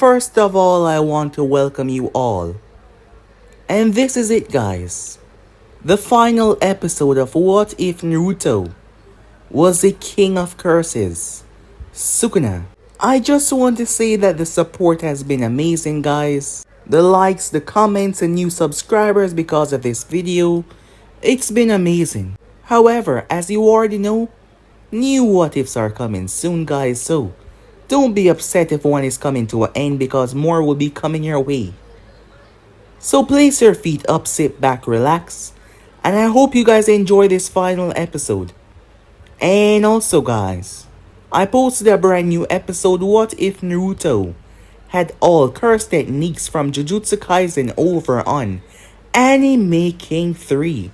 First of all, I want to welcome you all. And this is it, guys. The final episode of What If Naruto was the king of curses, Sukuna. I just want to say that the support has been amazing, guys. The likes, the comments, and new subscribers because of this video. It's been amazing. However, as you already know, new what ifs are coming soon, guys, so don't be upset if one is coming to an end because more will be coming your way. So place your feet up, sit back, relax, and I hope you guys enjoy this final episode. And also, guys, I posted a brand new episode, What If Naruto had all curse techniques from Jujutsu Kaisen over on Anime King 3.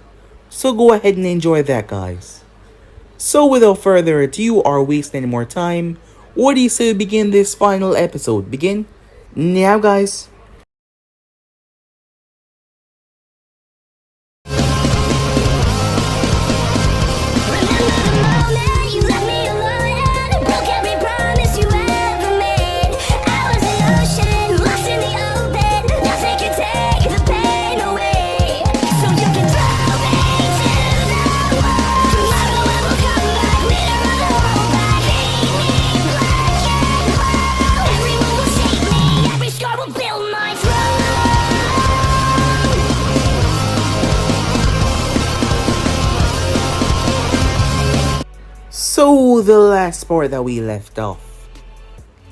So go ahead and enjoy that, guys. So without further ado or waste any more time, what do you say we begin this final episode? Begin now, guys. So the last part that we left off,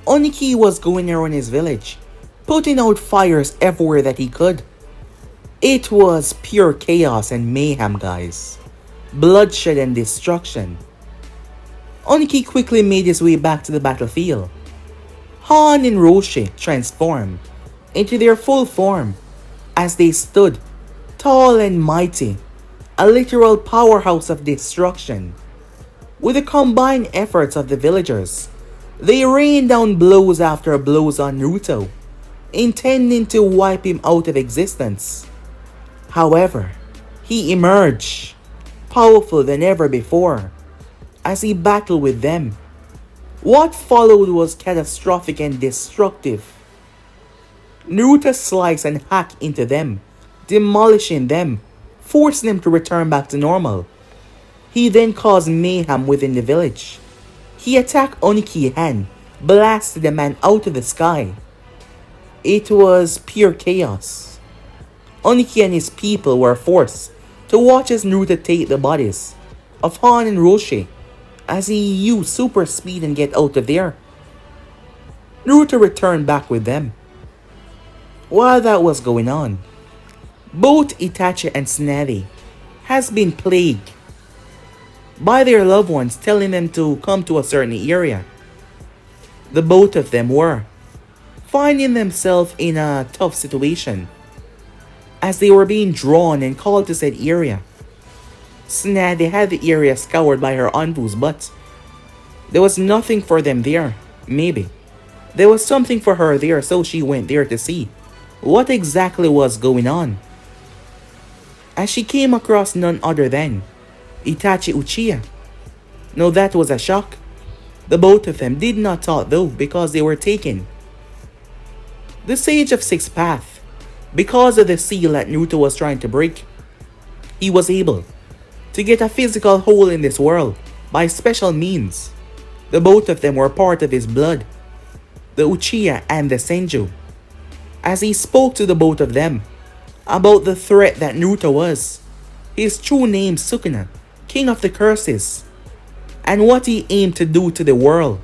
Oniki was going around his village, putting out fires everywhere that he could. It was pure chaos and mayhem, guys. Bloodshed and destruction. Oniki quickly made his way back to the battlefield. Han and Roshi transformed into their full form as they stood, tall and mighty, a literal powerhouse of destruction. With the combined efforts of the villagers, they rained down blows after blows on Naruto, intending to wipe him out of existence. However, he emerged, powerful than ever before, as he battled with them. What followed was catastrophic and destructive. Naruto sliced and hacked into them, demolishing them, forcing them to return back to normal. He then caused mayhem within the village. He attacked Oniki and blasted the man out of the sky. It was pure chaos. Oniki and his people were forced to watch as Naruto take the bodies of Han and Roshi as he used super speed and get out of there. Naruto returned back with them. While that was going on, both Itachi and Tsunade has been plagued by their loved ones telling them to come to a certain area. The both of them were finding themselves in a tough situation as they were being drawn and called to said area. Tsunade had the area scoured by her envoys, but there was nothing for them there. Maybe there was something for her there, so she went there to see what exactly was going on. As she came across none other than Itachi Uchiha. Now that was a shock. The both of them did not talk though because they were taken. The Sage of Six Path, because of the seal that Naruto was trying to break, he was able to get a physical hold in this world by special means. The both of them were part of his blood, the Uchiha and the Senju. As he spoke to the both of them about the threat that Naruto was, his true name Sukuna, King of the Curses, and what he aimed to do to the world.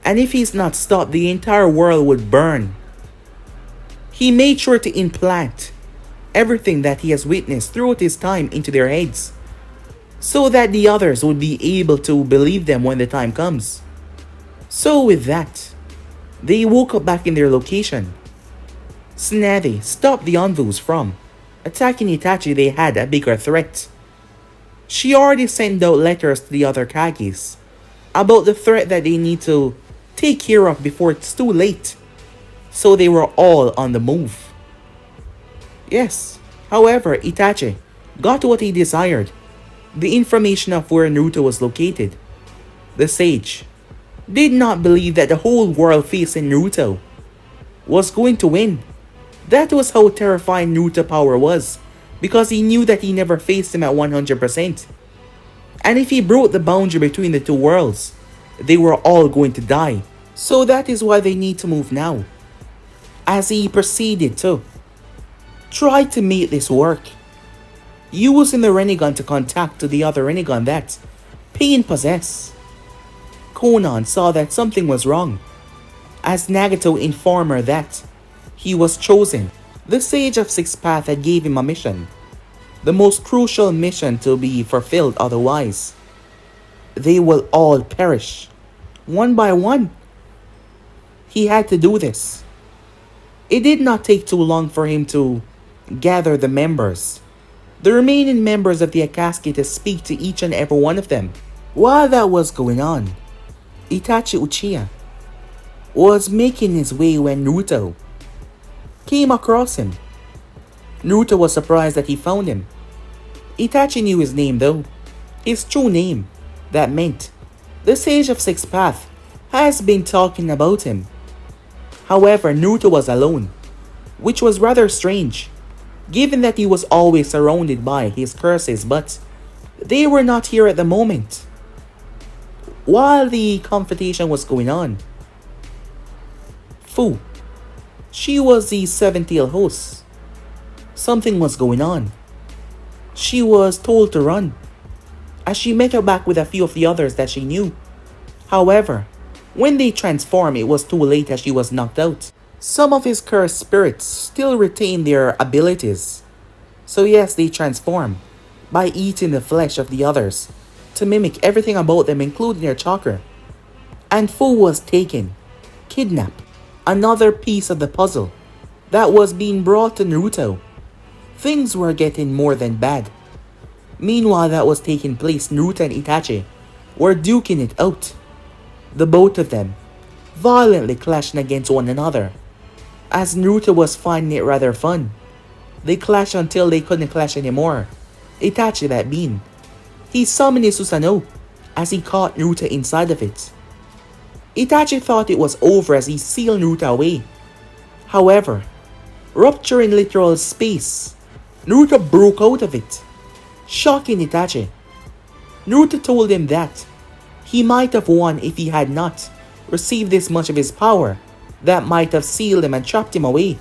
And if he's not stopped, the entire world would burn. He made sure to implant everything that he has witnessed throughout his time into their heads, so that the others would be able to believe them when the time comes. So with that, they woke up back in their location. Tsunade stopped the envoys from attacking Itachi. They had a bigger threat. She already sent out letters to the other Kages about the threat that they need to take care of before it's too late. So they were all on the move. Yes, however, Itachi got what he desired, the information of where Naruto was located. The sage did not believe that the whole world facing Naruto was going to win. That was how terrifying Naruto's power was, because he knew that he never faced him at 100%. And if he broke the boundary between the two worlds, they were all going to die. So that is why they need to move now. As he proceeded to try to make this work, using the Rinnegan to contact to the other Rinnegan that Pain possessed. Konan saw that something was wrong, as Nagato informed her that he was chosen. The Sage of Six Paths had gave him a mission, the most crucial mission to be fulfilled, otherwise they will all perish, one by one. He had to do this. It did not take too long for him to gather the members, the remaining members of the Akatsuki, to speak to each and every one of them. While that was going on, Itachi Uchiha was making his way when Naruto came across him. Naruto was surprised that he found him. Itachi knew his name though, his true name, that meant the Sage of Six Paths has been talking about him. However, Naruto was alone, which was rather strange, given that he was always surrounded by his curses, but they were not here at the moment. While the confrontation was going on, Fu, she was the seven-tailed host. Something was going on. She was told to run, as she met her back with a few of the others that she knew. However, when they transformed, it was too late as she was knocked out. Some of his cursed spirits still retain their abilities. So yes, they transform by eating the flesh of the others to mimic everything about them, including their chakra. And Fu was taken, kidnapped, another piece of the puzzle that was being brought to Naruto. Things were getting more than bad. Meanwhile that was taking place, Naruto and Itachi were duking it out. The both of them violently clashing against one another, as Naruto was finding it rather fun. They clashed until they couldn't clash anymore. Itachi, that being, he summoned his Susanoo as he caught Naruto inside of it. Itachi thought it was over as he sealed Naruto away. However, rupturing literal space, Naruto broke out of it, shocking Itachi. Naruto told him that he might have won if he had not received this much of his power that might have sealed him and trapped him away.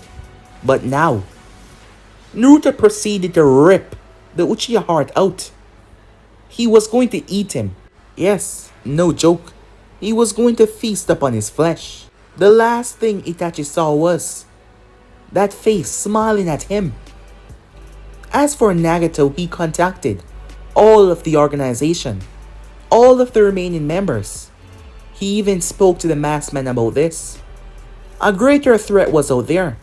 But now, Naruto proceeded to rip the Uchiha heart out. He was going to eat him. Yes, no joke. He was going to feast upon his flesh. The last thing Itachi saw was that face smiling at him. As for Nagato, he contacted all of the organization, all of the remaining members. He even spoke to the masked man about this. A greater threat was out there.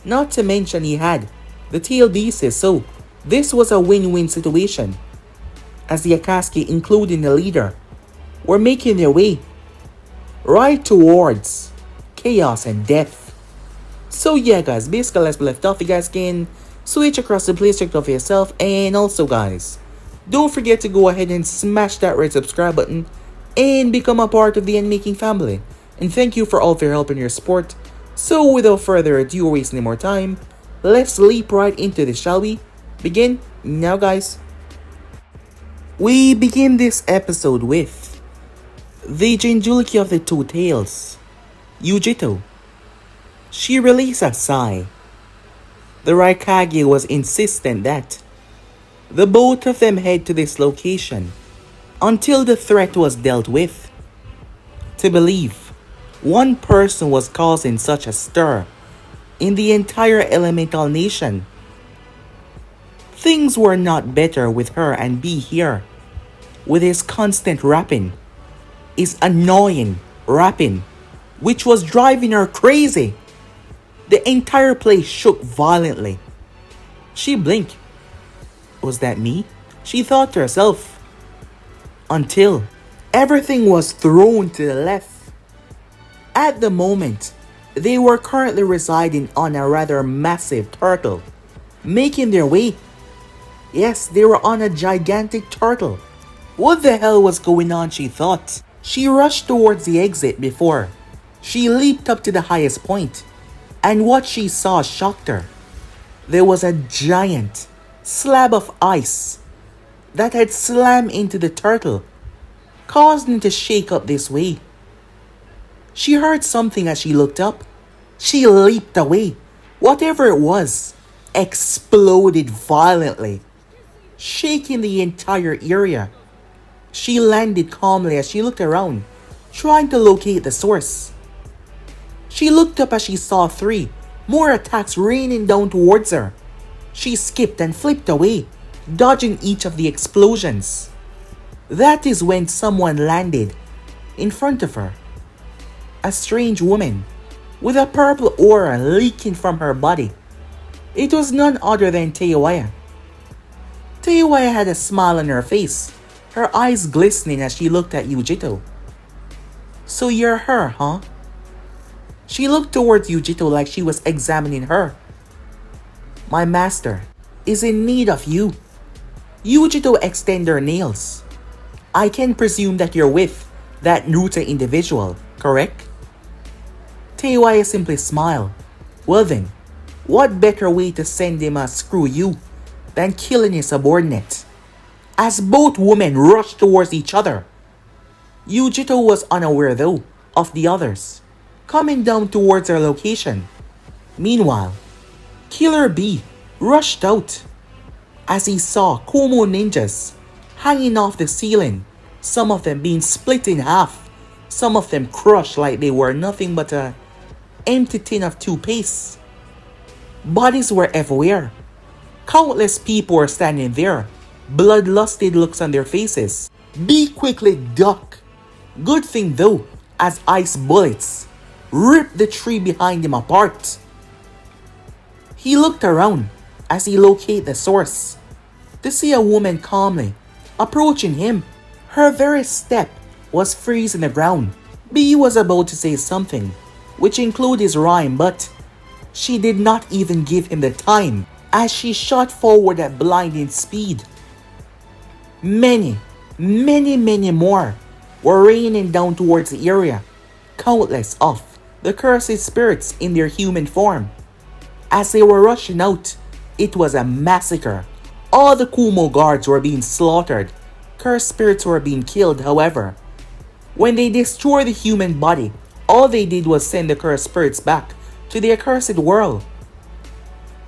Not to mention he had the tail beasts, so this was a win-win situation, as the Akatsuki, including the leader, were making their way right towards chaos and death. So yeah guys, basically let's left off. You guys can switch across the place, check it out for yourself. And also guys, don't forget to go ahead and smash that red subscribe button and become a part of the Making family. And thank you for all of your help and your support. So without further ado or wasting any more time, let's leap right into this, shall we? Begin now guys. We begin this episode with the Jinchuriki of the Two Tails, Yujito. She released a sigh. The Raikage was insistent that the both of them head to this location until the threat was dealt with. To believe one person was causing such a stir in the entire elemental nation. Things were not better with her and B here, with his constant rapping, his annoying rapping, which was driving her crazy. The entire place shook violently. She blinked. Was that me? She thought to herself. Until everything was thrown to the left. At the moment, they were currently residing on a rather massive turtle, making their way. Yes, they were on a gigantic turtle. What the hell was going on, she thought. She rushed towards the exit before she leaped up to the highest point. And what she saw shocked her. There was a giant slab of ice that had slammed into the turtle, causing it to shake up this way. She heard something as she looked up. She leaped away. Whatever it was exploded violently, shaking the entire area. She landed calmly as she looked around, trying to locate the source. She looked up as she saw 3 more attacks raining down towards her. She skipped and flipped away, dodging each of the explosions. That is when someone landed in front of her. A strange woman with a purple aura leaking from her body. It was none other than Teiwaya. Teiwaya had a smile on her face, her eyes glistening as she looked at Yujito. So you're her, huh? She looked towards Yujito like she was examining her. My master is in need of you. Yujito extended her nails. I can presume that you're with that Naruto individual, correct? Teiwaya simply smiled. Well then, what better way to send him a screw you than killing his subordinate? As both women rushed towards each other, Yujito was unaware though of the others coming down towards their location. Meanwhile, Killer B rushed out as he saw Kumo ninjas hanging off the ceiling, some of them being split in half, some of them crushed like they were nothing but a empty tin of toothpaste. Bodies were everywhere. Countless people were standing there, bloodlusted looks on their faces. B quickly ducked. Good thing though, as ice bullets ripped the tree behind him apart. He looked around as he located the source to see a woman calmly approaching him. Her very step was freezing the ground. B was about to say something, which included his rhyme, but she did not even give him the time as she shot forward at blinding speed. Many more were raining down towards the area, countless of the cursed spirits in their human form. As they were rushing out, it was a massacre. All the Kumo guards were being slaughtered. Cursed spirits were being killed, however. When they destroyed the human body, all they did was send the cursed spirits back to their cursed world.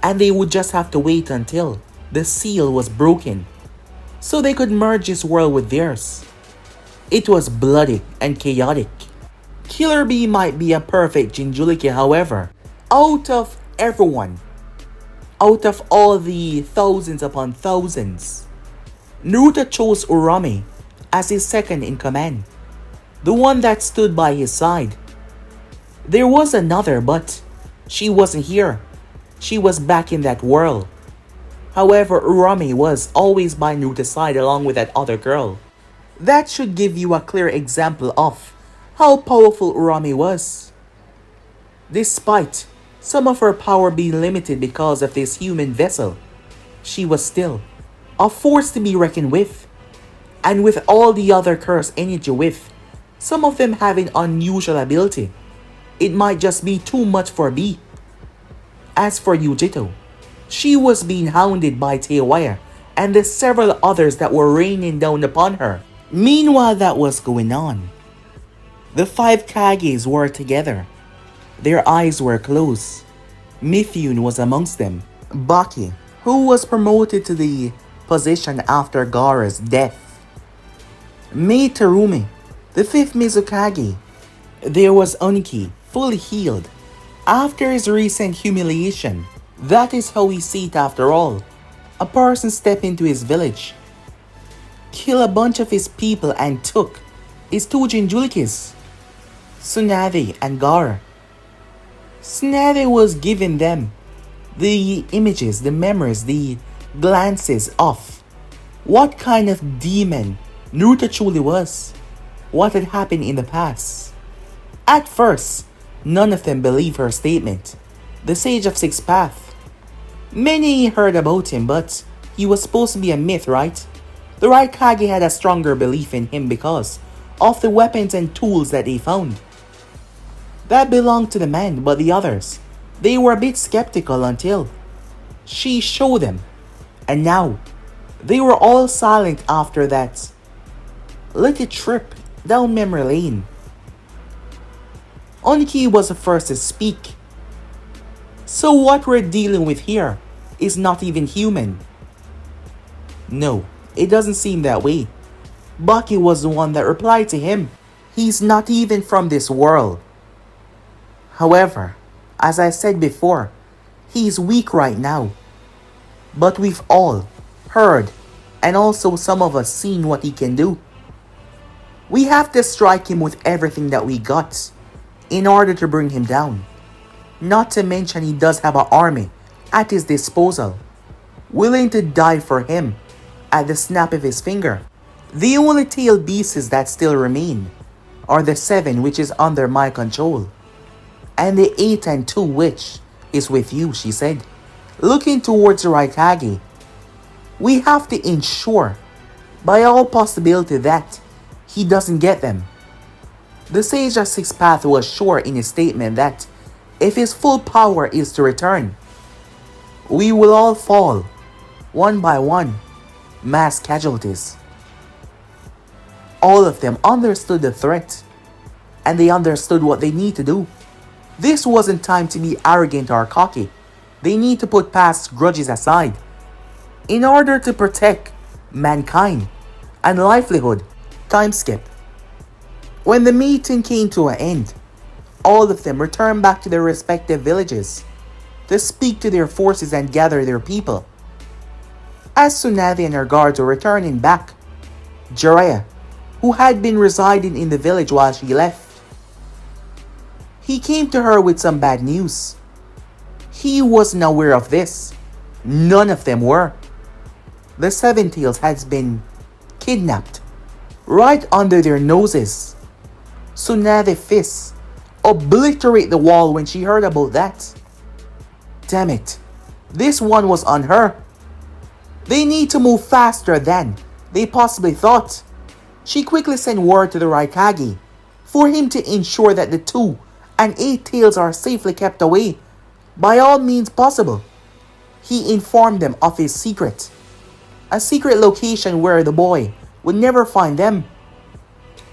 And they would just have to wait until the seal was broken, so they could merge this world with theirs. It was bloody and chaotic. Killer B might be a perfect Jinchuriki, however, out of everyone, out of all the thousands upon thousands, Naruto chose Urami as his second in command, the one that stood by his side. There was another, but she wasn't here. She was back in that world. However, Urami was always by Naruto's side along with that other girl. That should give you a clear example of how powerful Urami was. Despite some of her power being limited because of this human vessel, she was still a force to be reckoned with. And with all the other cursed energy with, some of them having unusual ability, it might just be too much for B. As for Yujito, she was being hounded by Teiwaya and the several others that were raining down upon her. Meanwhile that was going on, the 5 Kages were together. Their eyes were closed. Mifune was amongst them. Baki, who was promoted to the position after Gaara's death. Mei Terumi, the 5th Mizukage. There was Oniki, fully healed after his recent humiliation. That is how we see it after all. A person stepped into his village, kill a bunch of his people and took his 2 Jinchurikis, Tsunade and Gaara. Tsunade was giving them the images, the memories, the glances of what kind of demon Naruto truly was, what had happened in the past. At first, none of them believed her statement. The Sage of Six Paths. Many heard about him, but he was supposed to be a myth, right? The right Kage had a stronger belief in him because of the weapons and tools that they found. That belonged to the man, but the others They were a bit skeptical until she showed them, and now they were all silent after that little trip down memory lane. Oniki was the first to speak. So what we're dealing with here is not even human. No, it doesn't seem that way. Baki was the one that replied to him. He's not even from this world. However, as I said before, he's weak right now. But we've all heard, and also some of us seen what he can do. We have to strike him with everything that we got in order to bring him down. Not to mention he does have an army at his disposal, willing to die for him at the snap of his finger. The only tailed beasts that still remain are the 7 which is under my control, and the 8 and 2 which is with you, she said. Looking towards the right Kage, we have to ensure by all possibility that he doesn't get them. The Sage of Six Path was sure in his statement that if his full power is to return, we will all fall, one by one, mass casualties. All of them understood the threat, and they understood what they need to do. This wasn't time to be arrogant or cocky. They need to put past grudges aside in order to protect mankind and livelihood. Time skip. When the meeting came to an end, all of them returned back to their respective villages to speak to their forces and gather their people. As Tsunade and her guards were returning back, Jiraiya, who had been residing in the village while she left, he came to her with some bad news. He wasn't aware of this. None of them were. The 7 Tails has been kidnapped right under their noses. Tsunade's fists obliterate the wall when she heard about that. Damn it, this one was on her. They need to move faster than they possibly thought. She quickly sent word to the Raikage for him to ensure that the 2 and 8 tails are safely kept away by all means possible. He informed them of his secret, a secret location where the boy would never find them.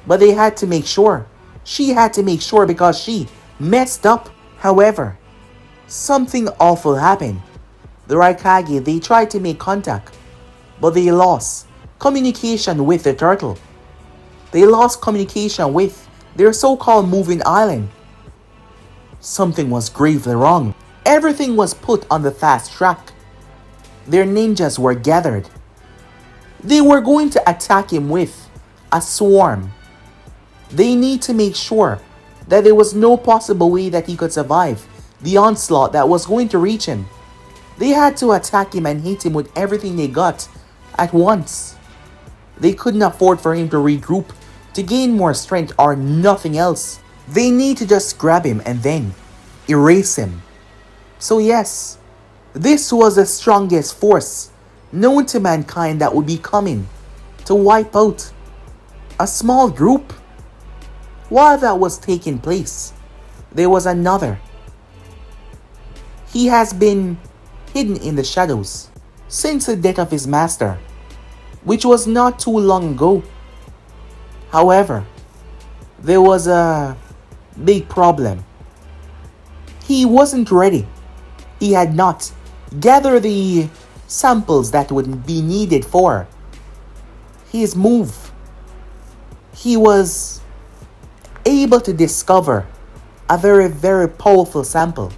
But they had to make sure. She had to make sure because she messed up. However, something awful happened. The Raikage, they tried to make contact, but they lost communication with the turtle. They lost communication with their so-called moving island. Something was gravely wrong. Everything was put on the fast track. Their ninjas were gathered. They were going to attack him with a swarm. They need to make sure that there was no possible way that he could survive the onslaught that was going to reach him. They had to attack him and hit him with everything they got at once. They couldn't afford for him to regroup, to gain more strength or nothing else. They need to just grab him and then erase him. So yes, this was the strongest force known to mankind that would be coming to wipe out a small group. While that was taking place, there was another. He has been hidden in the shadows since the death of his master, which was not too long ago. However, there was a big problem. He wasn't ready. He had not gathered the samples that would be needed for his move. He was able to discover a very, very powerful sample,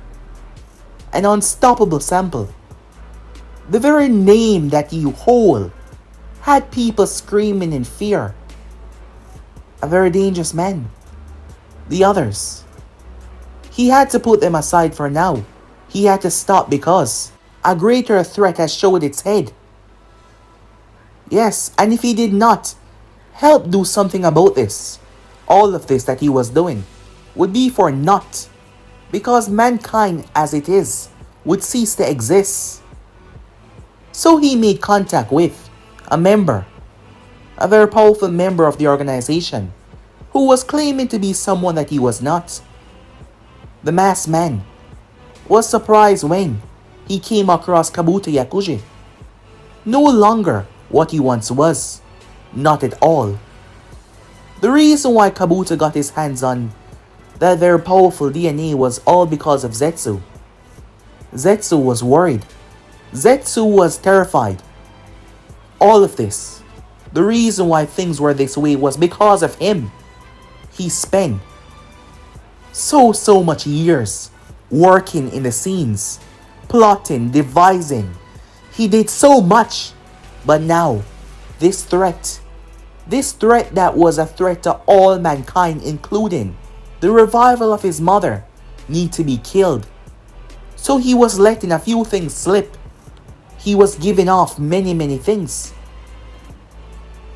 an unstoppable sample. The very name that you hold had people screaming in fear. A very dangerous man. The others, he had to put them aside for now. He had to stop because a greater threat has showed its head. Yes, and if he did not help do something about this, all of this that he was doing would be for naught, because mankind as it is would cease to exist. So he made contact with a member, a very powerful member of the organization, who was claiming to be someone that he was not. The masked man was surprised when he came across Kabuto Yakuji. No longer what he once was. Not at all. The reason why Kabuto got his hands on that their powerful DNA was all because of Zetsu. Zetsu was worried. Zetsu was terrified. All of this, the reason why things were this way was because of him. He spent so much years working in the scenes, plotting, devising. He did so much. But now, this threat that was a threat to all mankind, including the revival of his mother, need to be killed. So he was letting a few things slip. He was giving off many things.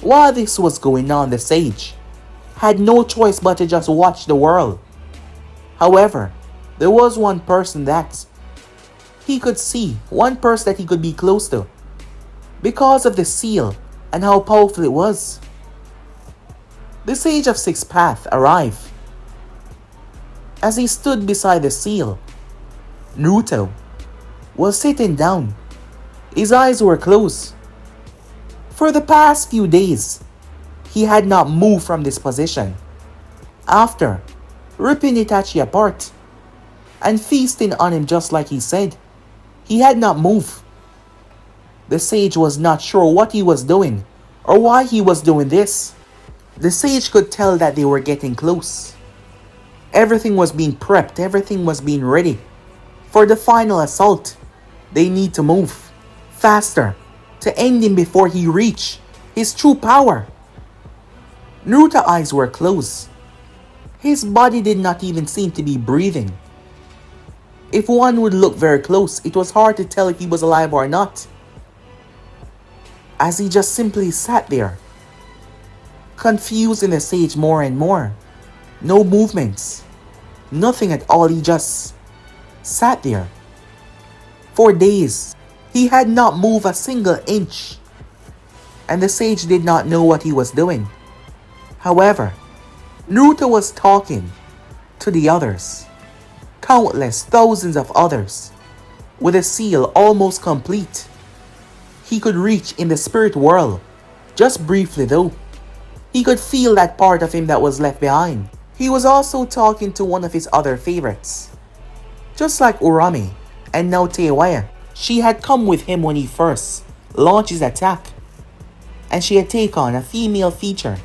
While this was going on, the sage had no choice but to just watch the world. However, there was one person that he could see, one person that he could be close to, because of the seal and how powerful it was. The Sage of Sixth Path arrived. As he stood beside the seal, Naruto was sitting down. His eyes were closed. For the past few days, he had not moved from this position. After ripping Itachi apart and feasting on him just like he said, he had not moved. The sage was not sure what he was doing or why he was doing this. The sage could tell that they were getting close. Everything was being prepped, everything was being ready for the final assault. They need to move faster to end him before he reached his true power. Naruto's eyes were closed. His body did not even seem to be breathing. If one would look very close, it was hard to tell if he was alive or not. As he just simply sat there, confusing the sage more and more. No movements. Nothing at all. He just sat there. For days, he had not moved a single inch. And the sage did not know what he was doing. However, Naruto was talking to the others. Countless thousands of others. With the seal almost complete. He could reach in the spirit world. Just briefly though. He could feel that part of him that was left behind. He was also talking to one of his other favorites. Just like Urami and now Teiwaya. She had come with him when he first launched his attack. And she had taken on a female feature.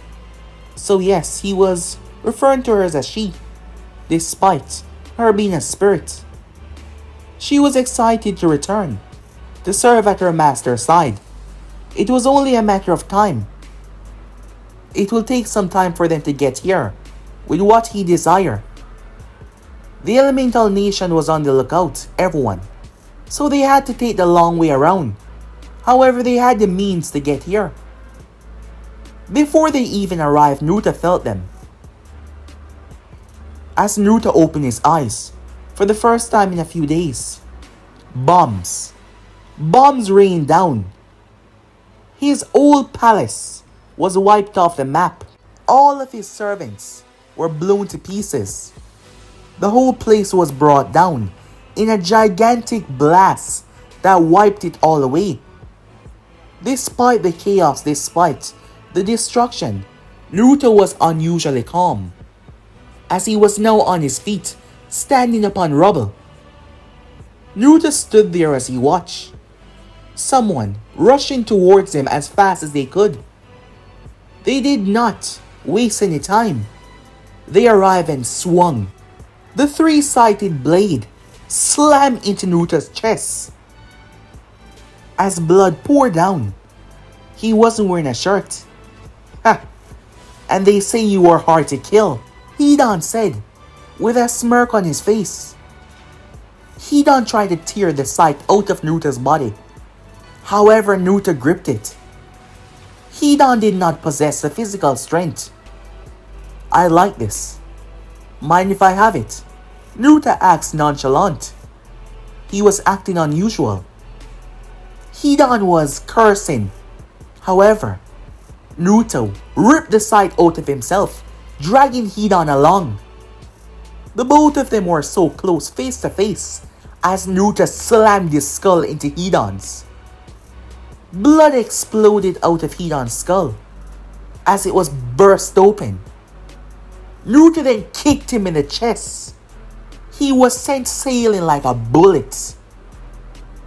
So yes, he was referring to her as a she. Despite her being a spirit. She was excited to return. To serve at her master's side. It was only a matter of time. It will take some time for them to get here with what he desired. The elemental nation was on the lookout, everyone. So they had to take the long way around. However, they had the means to get here. Before they even arrived, Naruto felt them. As Naruto opened his eyes, for the first time in a few days, bombs rained down. His old palace was wiped off the map. All of his servants were blown to pieces. The whole place was brought down in a gigantic blast that wiped it all away. Despite the chaos, despite the destruction, Naruto was unusually calm, as he was now on his feet, standing upon rubble. Naruto stood there as he watched. Someone rushing towards him as fast as they could. They did not waste any time. They arrived and swung. The three-sided blade slammed into Naruto's chest. As blood poured down, he wasn't wearing a shirt. Ha! And they say you were hard to kill, Hidan said, with a smirk on his face. Hidan tried to tear the sight out of Naruto's body. However, Naruto gripped it. Hidan did not possess the physical strength. I like this. Mind if I have it? Naruto asked nonchalant. He was acting unusual. Hidan was cursing. However, Naruto ripped the sight out of himself, dragging Hidan along. The both of them were so close face to face as Naruto slammed his skull into Hidan's. Blood exploded out of Hidan's skull as it was burst open. Naruto then kicked him in the chest. He was sent sailing like a bullet.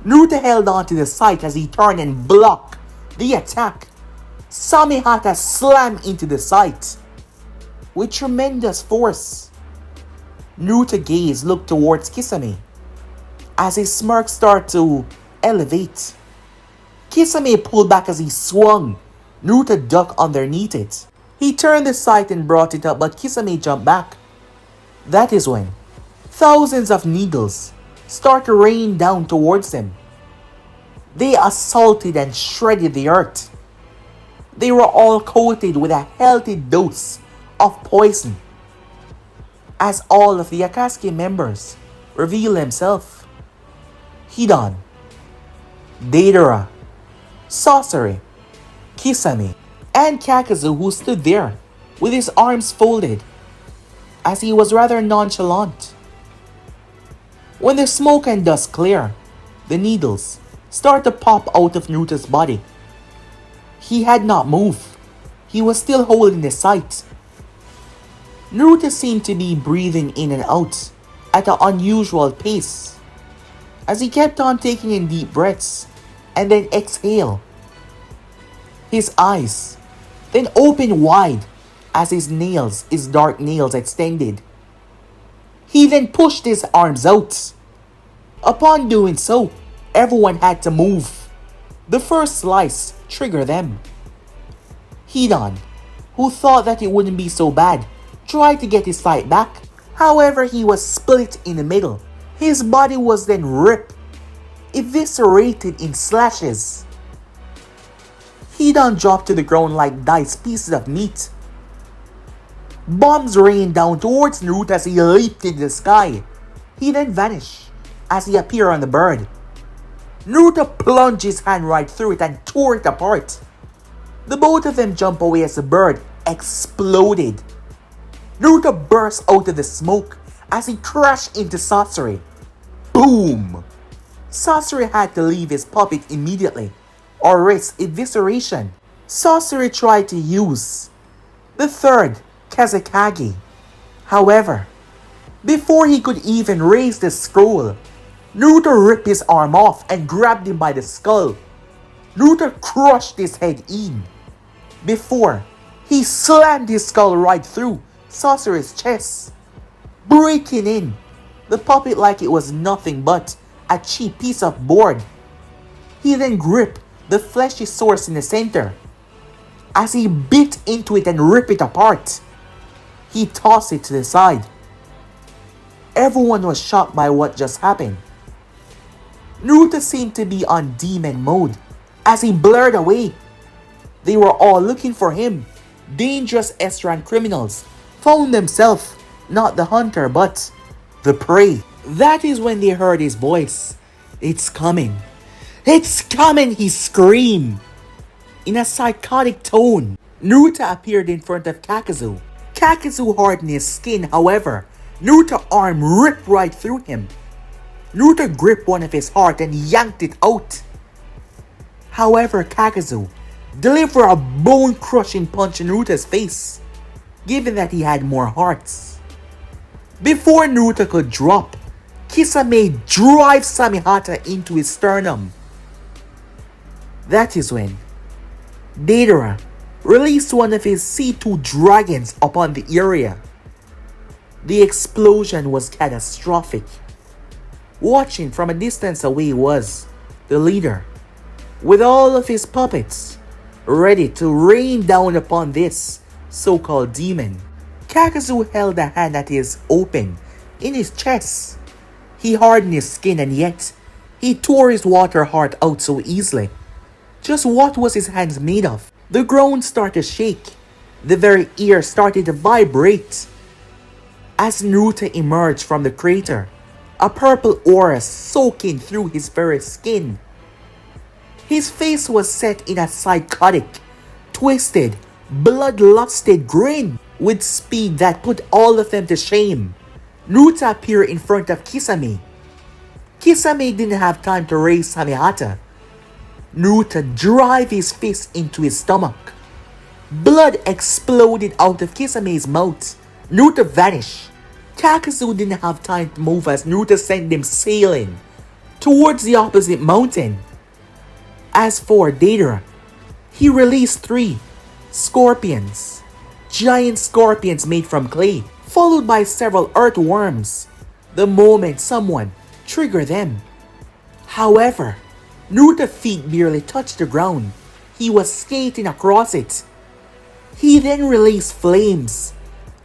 Naruto held on to the side as he turned and blocked the attack. Samehata slammed into the site with tremendous force. Naruto's gaze looked towards Kisame as his smirk started to elevate. Kisame pulled back as he swung. Naruto ducked underneath it. He turned the sight and brought it up, but Kisame jumped back. That is when thousands of needles start to rain down towards them. They assaulted and shredded the earth. They were all coated with a healthy dose of poison. As all of the Akatsuki members reveal themselves, Hidan, Deidara, Sasori, Kisame, and Kakazu, who stood there with his arms folded as he was rather nonchalant. When the smoke and dust clear, the needles start to pop out of Naruto's body. He had not moved. He was still holding the sight. Naruto seemed to be breathing in and out at an unusual pace as he kept on taking in deep breaths and then exhale. His eyes then opened wide as his dark nails extended. He then pushed his arms out. Upon doing so, everyone had to move. The first slice triggered them. Hidan, who thought that it wouldn't be so bad, tried to get his sight back. However, he was split in the middle. His body was then ripped, eviscerated in slashes. Hidan dropped to the ground like diced pieces of meat. Bombs rained down towards Naruto as he leaped into the sky. He then vanished as he appeared on the bird. Naruto plunged his hand right through it and tore it apart. The both of them jumped away as the bird exploded. Naruto burst out of the smoke as he crashed into Sasori. Boom! Sasori had to leave his puppet immediately or risk evisceration. Sasori tried to use the third Kage. However, before he could even raise the scroll, Naruto ripped his arm off and grabbed him by the skull. Naruto crushed his head in before he slammed his skull right through Sasori's chest, breaking in the puppet like it was nothing but a cheap piece of board. He then gripped the fleshy source in the center. As he bit into it and ripped it apart, he tossed it to the side. Everyone was shocked by what just happened. Naruto seemed to be on demon mode as he blurred away. They were all looking for him. Dangerous Estran criminals found themselves not the hunter but the prey. That is when they heard his voice. It's coming. It's coming, he screamed. In a psychotic tone, Naruto appeared in front of Kakazu. Kakazu hardened his skin, however, Naruto's arm ripped right through him. Naruto gripped one of his heart and yanked it out. However, Kakazu delivered a bone-crushing punch in Naruto's face, given that he had more hearts. Before Naruto could drop, Kisame drives Samehata into his sternum. That is when Deidara released one of his C2 dragons upon the area. The explosion was catastrophic. Watching from a distance away was the leader, with all of his puppets, ready to rain down upon this so-called demon. Kakazu held a hand that is open in his chest. He hardened his skin and yet he tore his water heart out so easily. Just what was his hands made of? The ground started to shake. The very air started to vibrate. As Naruto emerged from the crater, a purple aura soaking through his very skin. His face was set in a psychotic, twisted, bloodlusted grin with speed that put all of them to shame. Naruto appeared in front of Kisame. Kisame didn't have time to raise Samehata. Naruto drive his fist into his stomach. Blood exploded out of Kisame's mouth. Naruto vanished. Kakazu didn't have time to move as Naruto sent him sailing towards the opposite mountain. As for Deidara, he released 3 scorpions. Giant scorpions made from clay, followed by several earthworms the moment someone triggered them. However, Naruto's feet barely touched the ground. He was skating across it. He then released flames,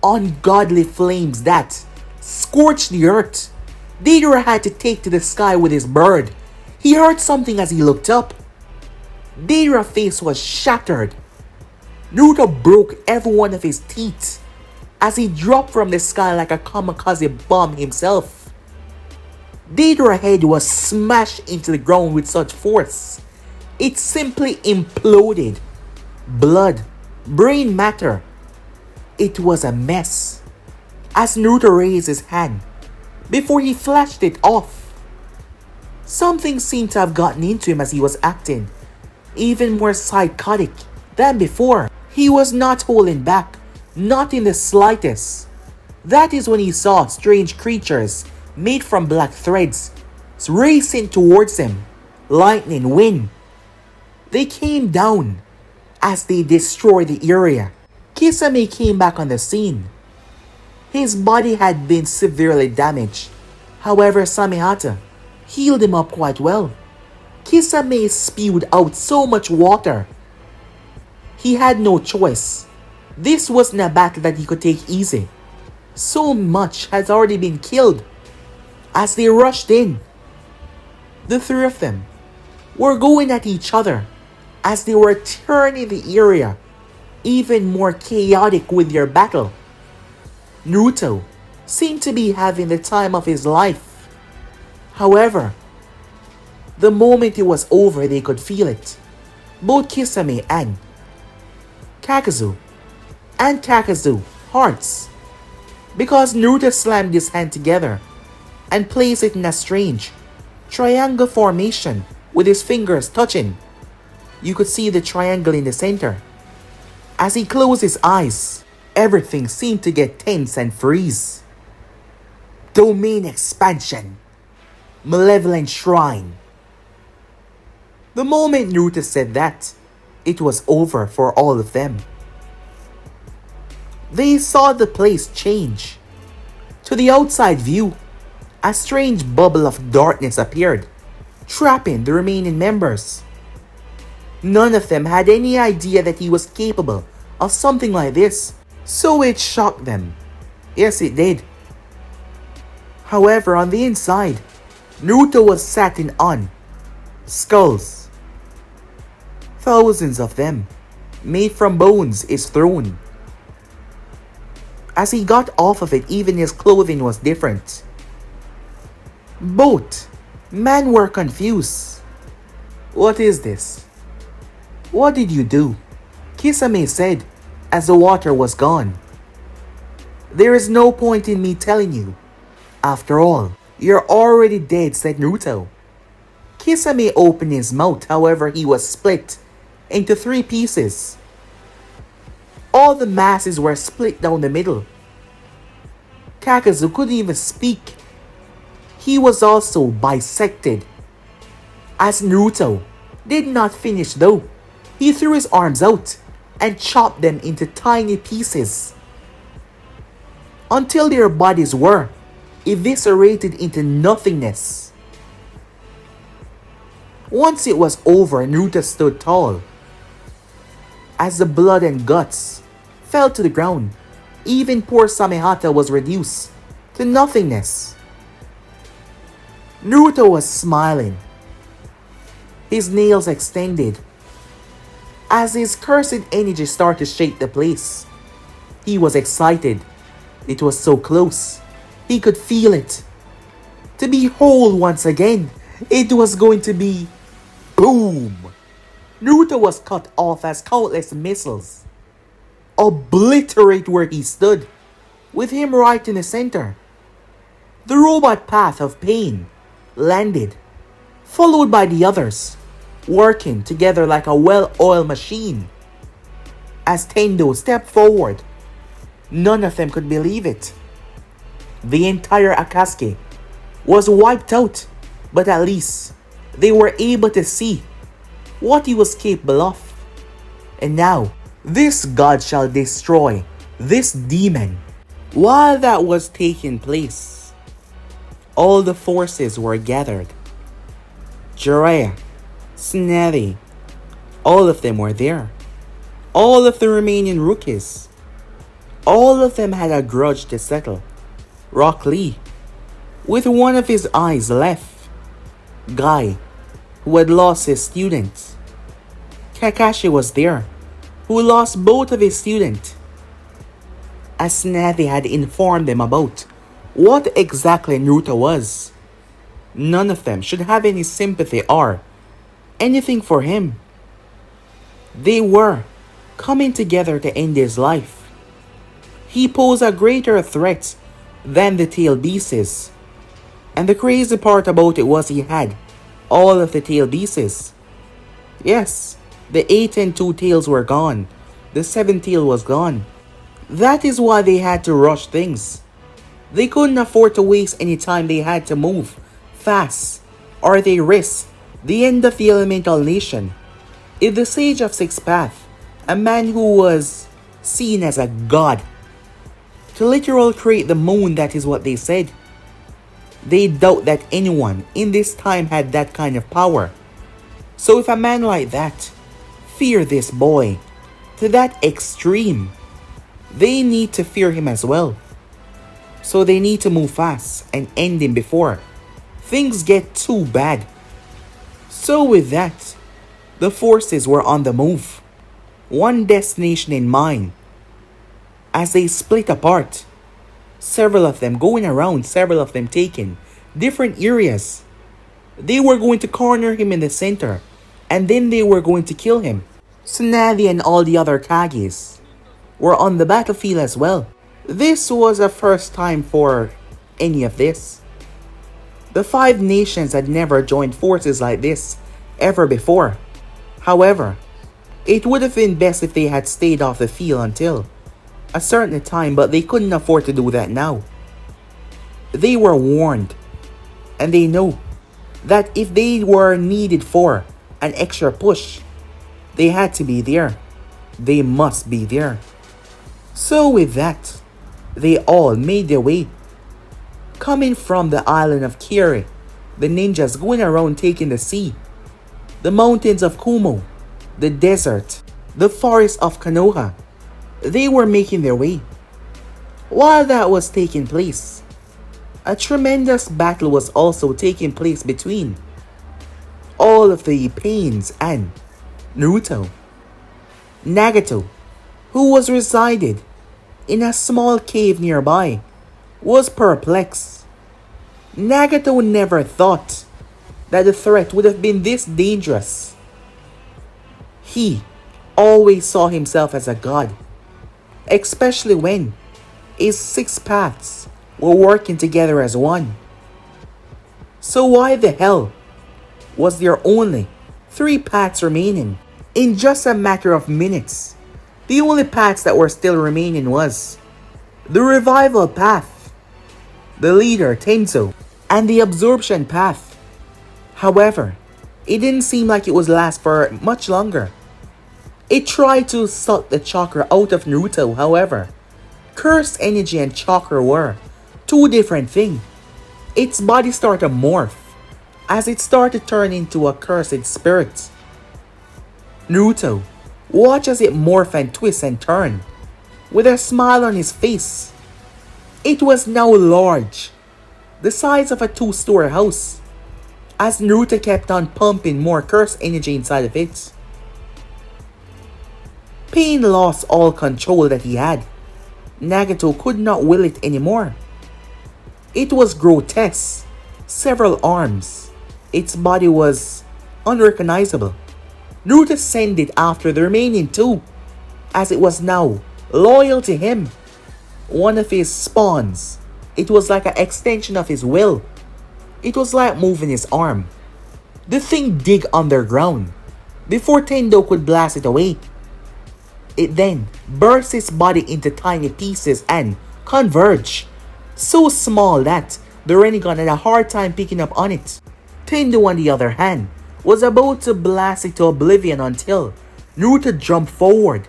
ungodly flames that scorched the earth. Deidara had to take to the sky with his bird. He heard something as he looked up. Deidara's face was shattered. Naruto broke every one of his teeth as he dropped from the sky like a kamikaze bomb himself. Deidara's head was smashed into the ground with such force. It simply imploded. Blood, brain matter. It was a mess. As Naruto raised his hand, before he flashed it off, something seemed to have gotten into him as he was acting even more psychotic than before. He was not holding back, not in the slightest. That is when he saw strange creatures made from black threads racing towards him. Lightning, wind. They came down as they destroyed the area. Kisame came back on the scene. His body had been severely damaged. However, Samehata healed him up quite well. Kisame spewed out so much water. He had no choice. This wasn't a battle that he could take easy. So much has already been killed. As they rushed in, the 3 of them were going at each other as they were turning the area even more chaotic with their battle. Naruto seemed to be having the time of his life. However, the moment it was over, they could feel it. Both Kisame and Kakazu hearts, because Naruto slammed his hand together and placed it in a strange triangle formation with his fingers touching. You could see the triangle in the center. As he closed his eyes, everything seemed to get tense and freeze. Domain expansion. Malevolent shrine. The moment Naruto said that, it was over for all of them. They saw the place change. To the outside view, a strange bubble of darkness appeared, trapping the remaining members. None of them had any idea that he was capable of something like this, so it shocked them. Yes, it did. However, on the inside, Naruto was sitting on skulls. Thousands of them, made from bones, his throne. As he got off of it, even his clothing was different. Both men were confused. What is this? What did you do? Kisame said as the water was gone. There is no point in me telling you. After all, you're already dead, said Naruto. Kisame opened his mouth, however he was split into 3 pieces. All the masses were split down the middle. Kakazu couldn't even speak. He was also bisected. As Naruto did not finish though, he threw his arms out and chopped them into tiny pieces until their bodies were eviscerated into nothingness. Once it was over, Naruto stood tall. As the blood and guts fell to the ground, even poor Samehata was reduced to nothingness. Naruto was smiling, his nails extended. As his cursed energy started to shake the place, he was excited. It was so close. He could feel it. To be whole once again, it was going to be boom. Naruto was cut off as countless missiles obliterate where he stood, with him right in the center. The robot path of pain landed, followed by the others, working together like a well-oiled machine. As Tendo stepped forward, none of them could believe it. The entire Akatsuki was wiped out, but at least they were able to see what he was capable of. And now, this god shall destroy this demon. While that was taking place, all the forces were gathered. Jiraiya, Tsunade, all of them were there. All of the remaining rookies. All of them had a grudge to settle. Rock Lee, with one of his eyes left. Guy, who had lost his student. Kakashi was there, who lost both of his students. As Tsunade had informed them about what exactly Naruto was. None of them should have any sympathy or anything for him. They were coming together to end his life. He posed a greater threat than the tail beasts. And the crazy part about it was he had all of the tail beasts. Yes, the 8 and 2 tails were gone. The 7th tail was gone. That is why they had to rush things. They couldn't afford to waste any time. They had to move fast, or they risked the end of the elemental nation. If the Sage of Six Path, a man who was seen as a god, to literally create the moon, that is what they said. They doubt that anyone in this time had that kind of power. So if a man like that fear this boy to that extreme, they need to fear him as well. So they need to move fast and end him before things get too bad. So with that, the forces were on the move, one destination in mind. As they split apart, several of them going around, several of them taking different areas. They were going to corner him in the center, and then they were going to kill him. Tsunade and all the other Kages were on the battlefield as well. This was a first time for any of this. The 5 nations had never joined forces like this ever before. However, it would have been best if they had stayed off the field until a certain time, but they couldn't afford to do that now. They were warned, and they know that if they were needed for an extra push, they had to be there. They must be there. So with that, they all made their way. Coming from the island of Kiri, the ninjas going around taking the sea, the mountains of Kumo, the desert, the forest of Konoha, they were making their way. While that was taking place, a tremendous battle was also taking place between all of the Pains and Naruto. Nagato, who was resided in a small cave nearby, was perplexed. Nagato never thought that the threat would have been this dangerous. He always saw himself as a god, especially when his 6 paths were working together as one. So why the hell was there only 3 paths remaining? In just a matter of minutes, the only paths that were still remaining was the revival path, the leader Tendo, and the absorption path. However, it didn't seem like it would last for much longer. It tried to suck the chakra out of Naruto, however, cursed energy and chakra were 2 different things. Its body started to morph as it started to turn into a cursed spirit. Naruto watched as it morphed and twist and turn, with a smile on his face. It was now large, the size of a 2-story house, as Naruto kept on pumping more cursed energy inside of it. Pain lost all control that he had. Nagato could not will it anymore. It was grotesque, several arms. Its body was unrecognizable. Naruto sent it after the remaining 2, as it was now loyal to him. One of his spawns, it was like an extension of his will. It was like moving his arm. The thing dig underground before Tendo could blast it away. It then burst his body into tiny pieces and converge, so small that the Rinnegan had a hard time picking up on it. Tendo, on the other hand, was about to blast it to oblivion until Naruto jumped forward.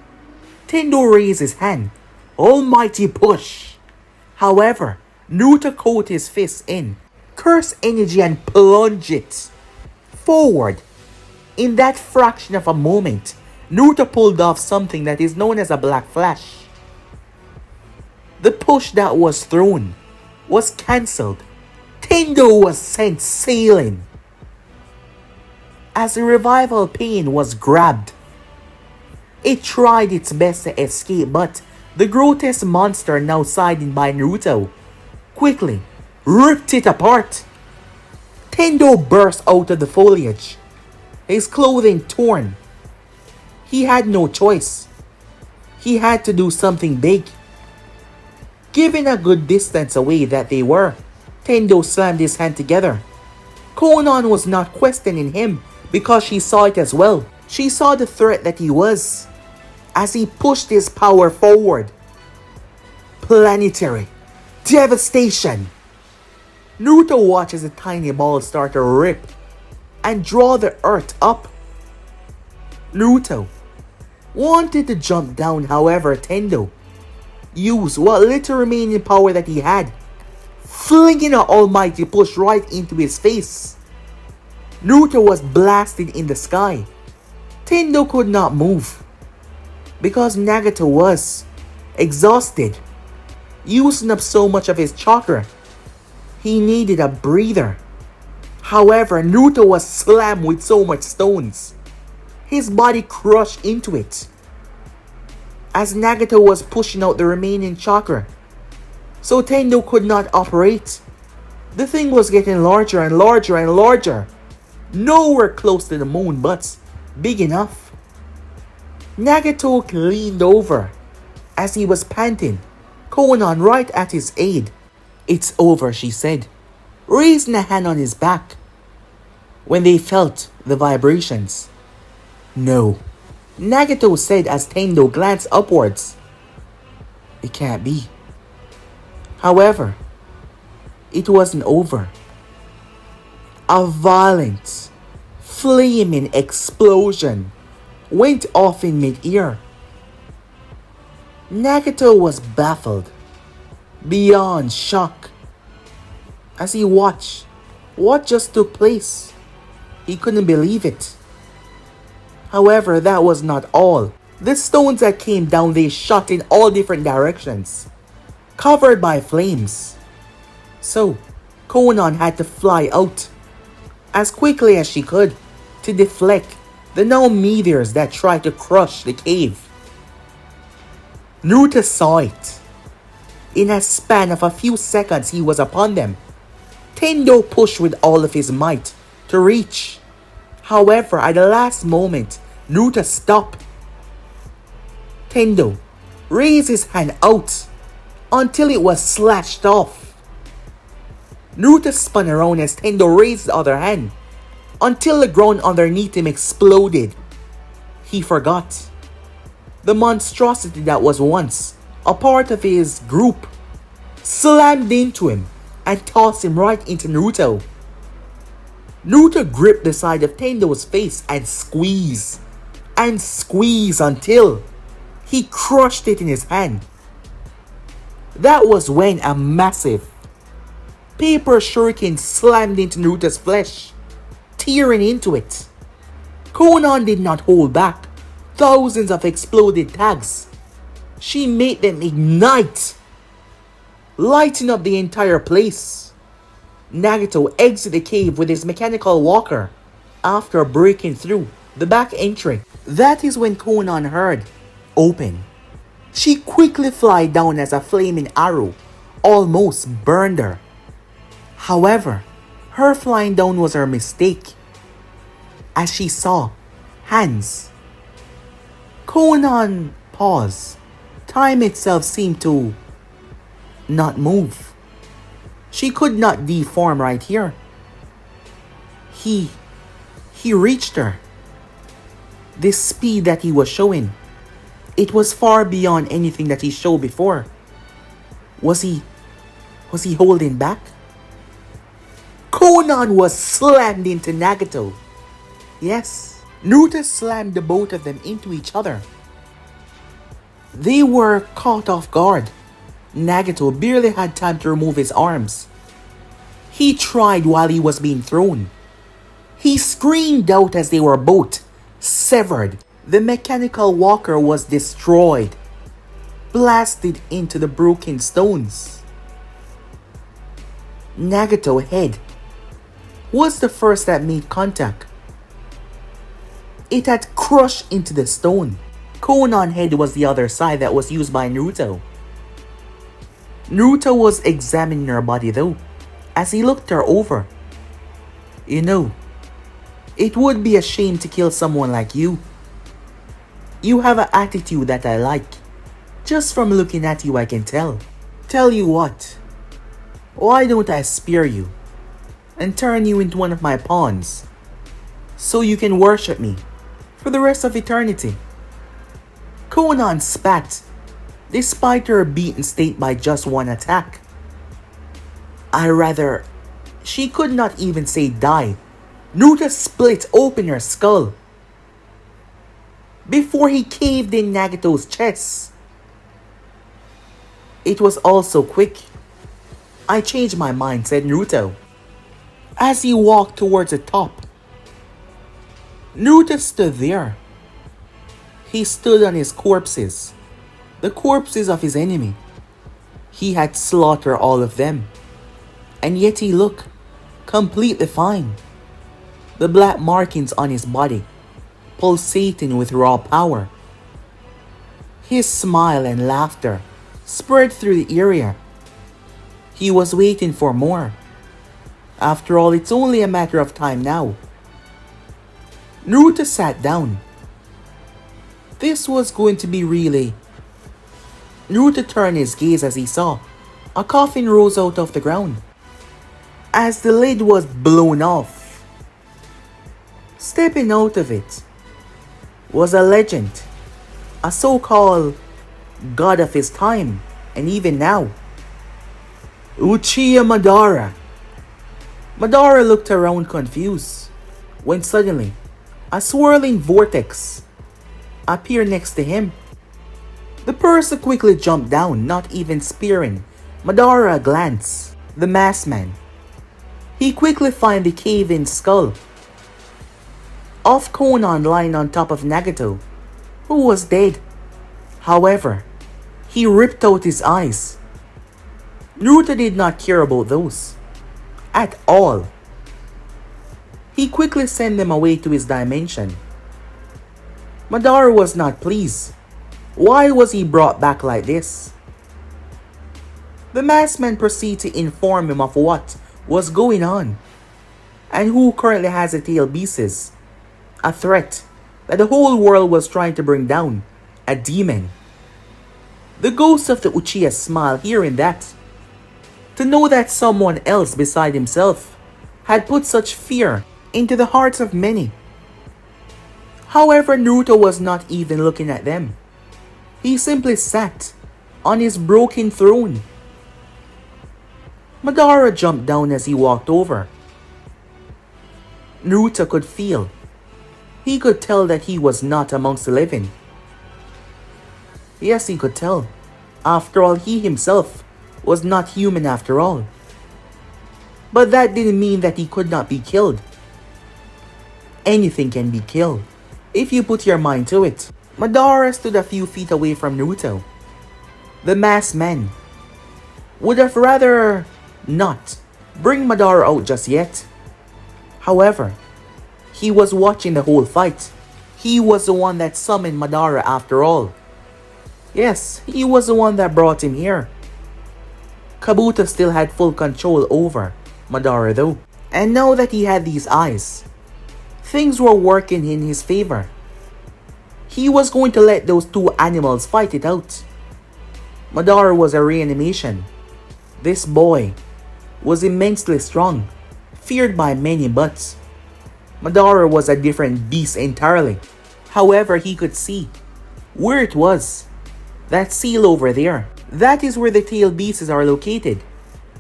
Tendo raised his hand. Almighty push! However, Naruto caught his fist in curse energy and plunged it forward. In that fraction of a moment, Naruto pulled off something that is known as a black flash. The push that was thrown was cancelled. Tendo was sent sailing. As the revival pain was grabbed, it tried its best to escape, but the grotesque monster now siding by Naruto quickly ripped it apart. Tendo burst out of the foliage, his clothing torn. He had no choice. He had to do something big. Given a good distance away that they were, Tendo slammed his hand together. Konan was not questioning him because she saw it as well. She saw the threat that he was as he pushed his power forward. Planetary devastation. Naruto watches the tiny ball start to rip and draw the earth up. Naruto wanted to jump down, however Tendo used what little remaining power that he had, flinging an almighty push right into his face. Naruto was blasted in the sky. Tendo could not move because Nagato was exhausted, using up so much of his chakra. He needed a breather. However, Naruto was slammed with so much stones. His body crushed into it as Nagato was pushing out the remaining chakra, so Tendo could not operate. The thing was getting larger and larger and larger. Nowhere close to the moon, but big enough. Nagato leaned over as he was panting, Konan right at his aid. It's over, she said, raising a hand on his back when they felt the vibrations. No, Nagato said as Tendo glanced upwards. It can't be. However, it wasn't over. A violent, flaming explosion went off in mid-air. Nagato was baffled, beyond shock, as he watched what just took place. He couldn't believe it. However, that was not all. The stones that came down, they shot in all different directions, covered by flames. So, Konan had to fly out as quickly as she could to deflect the now meteors that tried to crush the cave. Naruto saw it. In a span of a few seconds, he was upon them. Tendo pushed with all of his might to reach. However, at the last moment, Naruto stopped. Tendo raised his hand out until it was slashed off. Naruto spun around as Tendo raised the other hand until the ground underneath him exploded. He forgot. The monstrosity that was once a part of his group slammed into him and tossed him right into Naruto. Naruto gripped the side of Tendo's face and squeezed until he crushed it in his hand. That was when a massive paper shuriken slammed into Naruto's flesh, tearing into it. Konan did not hold back. Thousands of exploded tags. She made them ignite, lighting up the entire place. Nagato exited the cave with his mechanical walker after breaking through the back entry. That is when Konan heard open. She quickly flew down as a flaming arrow almost burned her. However, her flying down was her mistake, as she saw hands. Konan paused. Time itself seemed to not move. She could not deform right here. He reached her. This speed that he was showing, it was far beyond anything that he showed before. Was he holding back? Conan was slammed into Nagato. Yes, Naruto slammed the both of them into each other. They were caught off guard. Nagato barely had time to remove his arms. He tried while he was being thrown. He screamed out as they were both severed. The mechanical walker was destroyed, blasted into the broken stones. Nagato's head was the first that made contact. It had crushed into the stone. Conan's head was the other side that was used by Naruto. Naruto was examining her body though, as he looked her over. You know, it would be a shame to kill someone like you. You have an attitude that I like. Just from looking at you I can tell. Tell you what, why don't I spare you and turn you into one of my pawns so you can worship me for the rest of eternity? Conan spat, despite her beaten state by just one attack. She could not even say die. Naruto split open her skull before he caved in Nagato's chest. It was all so quick. I changed my mind, said Naruto, as he walked towards the top. Naruto stood there. He stood on his corpses, the corpses of his enemy. He had slaughtered all of them, and yet he looked completely fine. The black markings on his body pulsating with raw power. His smile and laughter spread through the area. He was waiting for more. After all, it's only a matter of time now. Naruto sat down. This was going to be really... Naruto turned his gaze as he saw a coffin rose out of the ground. As the lid was blown off, stepping out of it was a legend, a so-called god of his time, and even now, Uchiha Madara. Madara looked around confused, when suddenly, a swirling vortex appeared next to him. The person quickly jumped down, not even sparing Madara a glance. The masked man. He quickly found the cave-in skull of Conan lying on top of Nagato, who was dead. However, he ripped out his eyes. Naruto did not care about those at all. He quickly sent them away to his dimension. Madara was not pleased. Why was he brought back like this? The masked man proceeded to inform him of what was going on and who currently has the tail beasts, a threat that the whole world was trying to bring down, a demon. The ghost of the Uchiha smiled hearing that. To know that someone else beside himself had put such fear into the hearts of many. However, Naruto was not even looking at them. He simply sat on his broken throne. Madara jumped down as he walked over. Naruto could feel. He could tell that he was not amongst the living. Yes, he could tell. After all, he himself was not human after all. But that didn't mean that he could not be killed. Anything can be killed, if you put your mind to it. Madara stood a few feet away from Naruto. The masked man would have rather not bring Madara out just yet. However, he was watching the whole fight. He was the one that summoned Madara after all. Yes, he was the one that brought him here. Kabuto still had full control over Madara though. And now that he had these eyes, things were working in his favor. He was going to let those two animals fight it out. Madara was a reanimation. This boy was immensely strong, feared by many, but Madara was a different beast entirely. However, he could see where it was. That seal over there. That is where the tail beasts are located.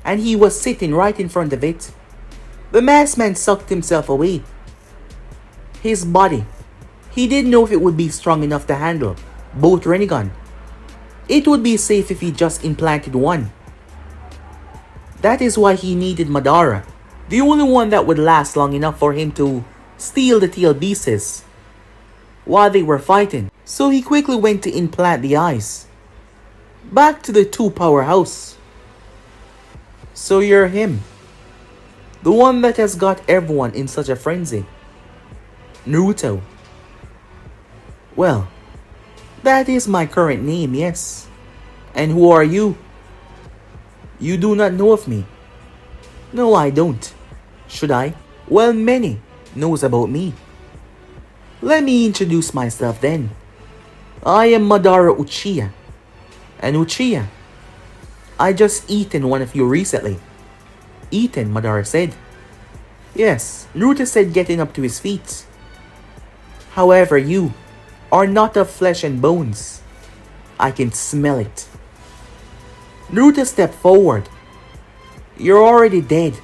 And he was sitting right in front of it. The masked man sucked himself away. His body. He didn't know if it would be strong enough to handle both Rinnegan. It would be safe if he just implanted one. That is why he needed Madara. The only one that would last long enough for him to steal the tail beasts while they were fighting. So he quickly went to implant the eyes. Back to the two powerhouse. So you're him. The one that has got everyone in such a frenzy. Naruto. Well, that is my current name, yes. And who are you? You do not know of me. No, I don't. Should I? Well, many knows about me. Let me introduce myself then. I am Madara Uchiha. And Uchiha, I just eaten one of you recently. Eaten, Madara said. Yes, Naruto said, getting up to his feet. However, you are not of flesh and bones. I can smell it. Naruto stepped forward. You're already dead.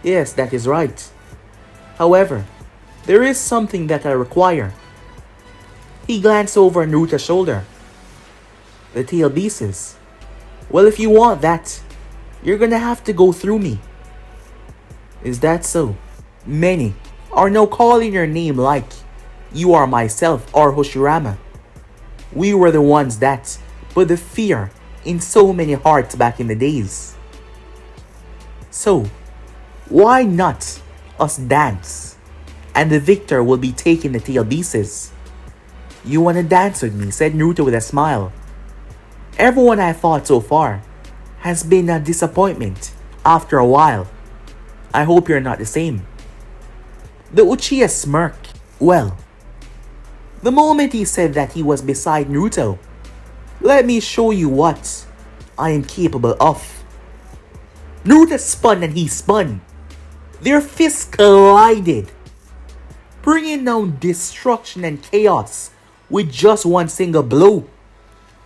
Yes, that is right. However, there is something that I require. He glanced over Naruto's shoulder. The tail beasts. Well, if you want that, you're gonna have to go through me. Is that so? Many are now calling your name like you are myself or Hoshirama. We were the ones that put the fear in so many hearts back in the days. So, why not us dance? And the victor will be taking the tail beasts. You wanna dance with me? Said Naruto with a smile. Everyone I fought so far has been a disappointment after a while. I hope you're not the same. The Uchiha smirked. Well, the moment he said that, he was beside Naruto. Let me show you what I am capable of. Naruto spun and he spun. Their fists collided, bringing down destruction and chaos with just one single blow,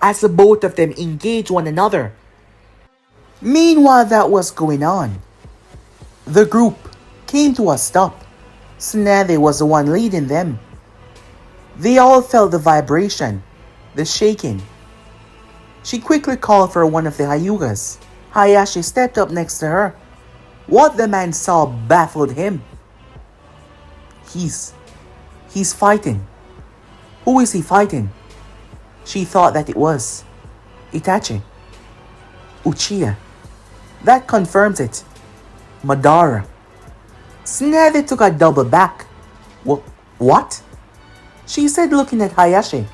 as the both of them engaged one another. Meanwhile that was going on, the group came to a stop. Tsunade was the one leading them. They all felt the vibration, the shaking. She quickly called for one of the Hyugas. Hayashi stepped up next to her. What the man saw baffled him. He's fighting. Who is he fighting? She thought that it was Itachi. Uchiha. That confirms it. Madara. Tsunade took a double back. What? She said, looking at Hayashi.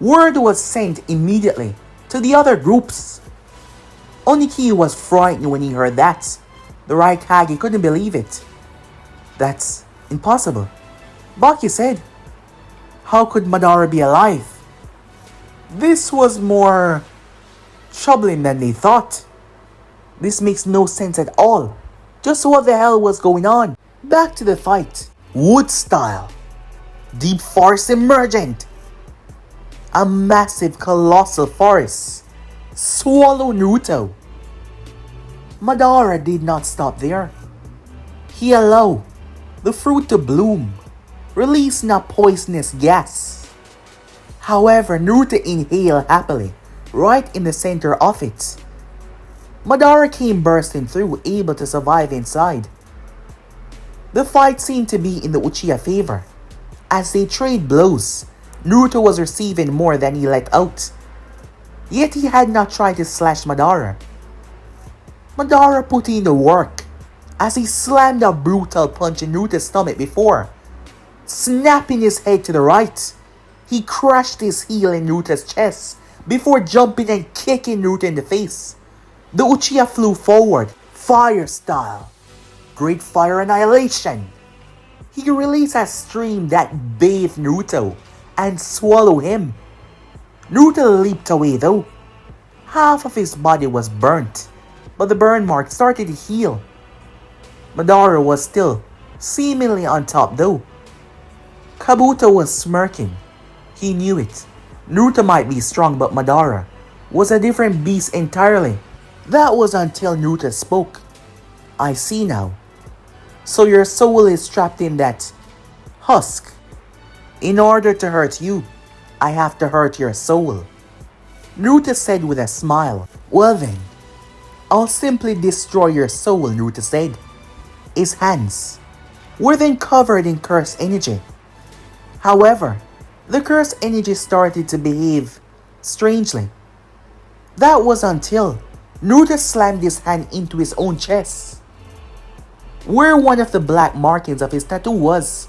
Word was sent immediately to the other groups. Oniki was frightened when he heard that. The right Kage couldn't believe it. That's impossible. Baki said, how could Madara be alive? This was more troubling than they thought. This makes no sense at all. Just what the hell was going on? Back to the fight. Wood style. Deep forest emergent. A massive colossal forest swallow Naruto. Madara did not stop there. He allowed the fruit to bloom, releasing a poisonous gas. However, Naruto inhaled happily, right in the center of it. Madara came bursting through, able to survive inside. The fight seemed to be in the Uchiha favor. As they traded blows, Naruto was receiving more than he let out. Yet he had not tried to slash Madara. Madara put in the work as he slammed a brutal punch in Naruto's stomach before snapping his head to the right. He crushed his heel in Naruto's chest before jumping and kicking Naruto in the face. The Uchiha flew forward, fire style. Great fire annihilation. He released a stream that bathed Naruto and swallowed him. Naruto leaped away though. Half of his body was burnt, but the burn mark started to heal. Madara was still seemingly on top though. Kabuto was smirking. He knew it. Naruto might be strong, but Madara was a different beast entirely. That was until Naruto spoke. I see now. So your soul is trapped in that husk. In order to hurt you, I have to hurt your soul. Naruto said with a smile. Well then, I'll simply destroy your soul, Naruto said. His hands were then covered in cursed energy. However, the cursed energy started to behave strangely. That was until Naruto slammed his hand into his own chest, where one of the black markings of his tattoo was.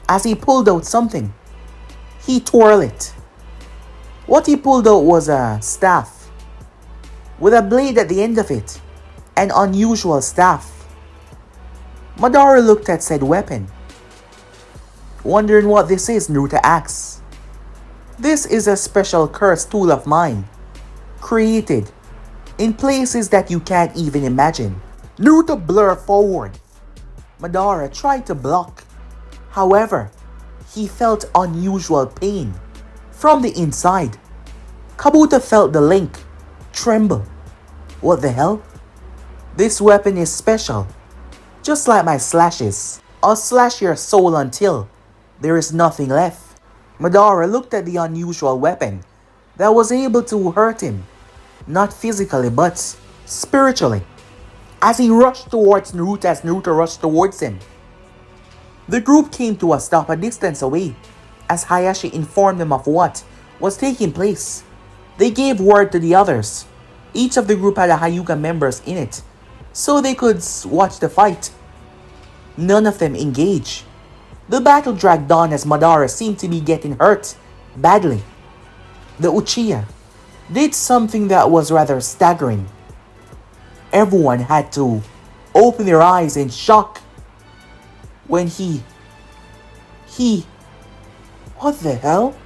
As he pulled out something, he twirled it. What he pulled out was a staff, with a blade at the end of it, an unusual staff. Madara looked at said weapon. Wondering what this is, Naruto asks. This is a special cursed tool of mine, created in places that you can't even imagine. Naruto blurred forward. Madara tried to block. However, he felt unusual pain from the inside. Kabuto felt the link tremble. What the hell? This weapon is special. Just like my slashes. I'll slash your soul until there is nothing left. Madara looked at the unusual weapon that was able to hurt him. Not physically, but spiritually. As he rushed towards Naruto as Naruto rushed towards him. The group came to a stop a distance away as Hayashi informed them of what was taking place. They gave word to the others. Each of the group had a Hyuga members in it, so they could watch the fight. None of them engaged. The battle dragged on as Madara seemed to be getting hurt badly. The Uchiha did something that was rather staggering. Everyone had to open their eyes in shock when what the hell?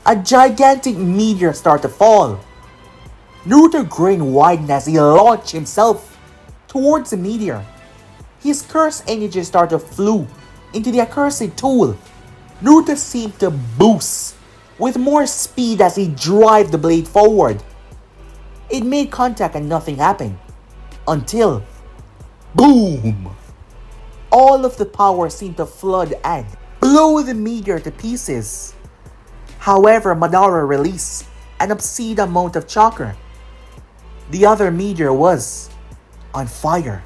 A gigantic meteor started to fall. Naruto grinned wide as he launched himself towards the meteor. His cursed energy started to flew into the accursed tool. Naruto seemed to boost with more speed as he drove the blade forward. It made contact and nothing happened. Until, boom! All of the power seemed to flood and blow the meteor to pieces. However, Madara released an obscene amount of chakra. The other meteor was on fire.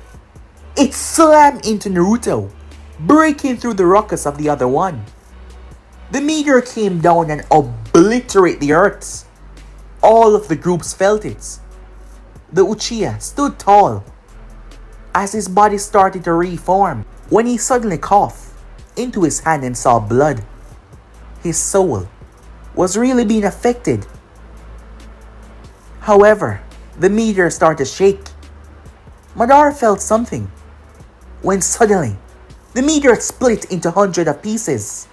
It slammed into Naruto, breaking through the ruckus of the other one. The meteor came down and obliterated the earth. All of the groups felt it. The Uchiha stood tall as his body started to reform when he suddenly coughed into his hand and saw blood. His soul was really being affected. However, the meteor started to shake. Madara felt something when suddenly the meteor split into hundreds of pieces.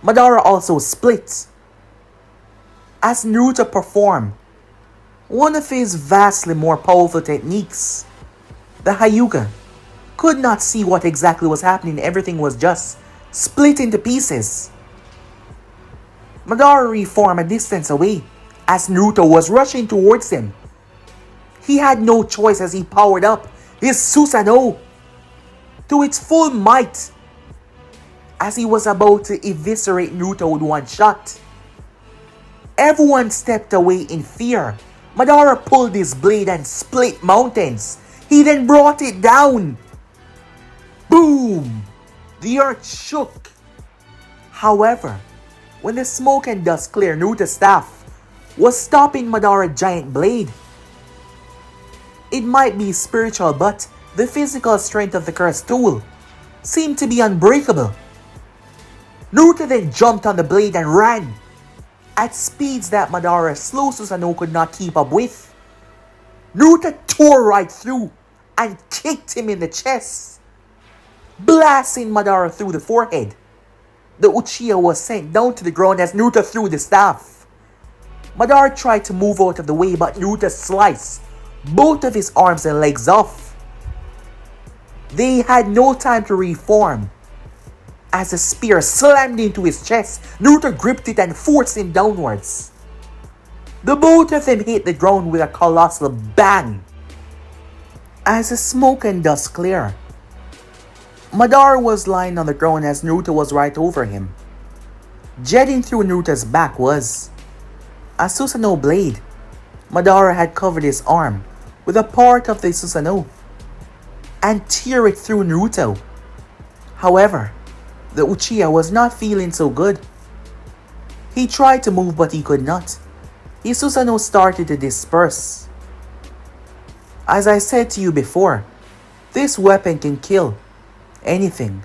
Madara also split as Naruto performed one of his vastly more powerful techniques. The Hyuga could not see what exactly was happening. Everything was just split into pieces. Madara reformed a distance away as Naruto was rushing towards him. He had no choice as he powered up his Susanoo to its full might as he was about to eviscerate Naruto with one shot. Everyone stepped away in fear. Madara pulled his blade and split mountains. He then brought it down. Boom! The earth shook. However, when the smoke and dust cleared, Naruto's staff was stopping Madara's giant blade. It might be spiritual, but the physical strength of the cursed tool seemed to be unbreakable. Naruto then jumped on the blade and ran at speeds that Madara's slow Susanoo could not keep up with. Naruto tore right through and kicked him in the chest, blasting Madara through the forehead. The Uchiha was sent down to the ground as Naruto threw the staff. Madara tried to move out of the way, but Naruto sliced both of his arms and legs off. They had no time to reform. As a spear slammed into his chest, Naruto gripped it and forced him downwards. The both of them hit the ground with a colossal bang. As the smoke and dust cleared, Madara was lying on the ground as Naruto was right over him. Jetting through Naruto's back was a Susanoo blade. Madara had covered his arm with a part of the Susanoo and tear it through Naruto. However, the Uchiha was not feeling so good. He tried to move but he could not. His Susanoo started to disperse. As I said to you before, this weapon can kill anything,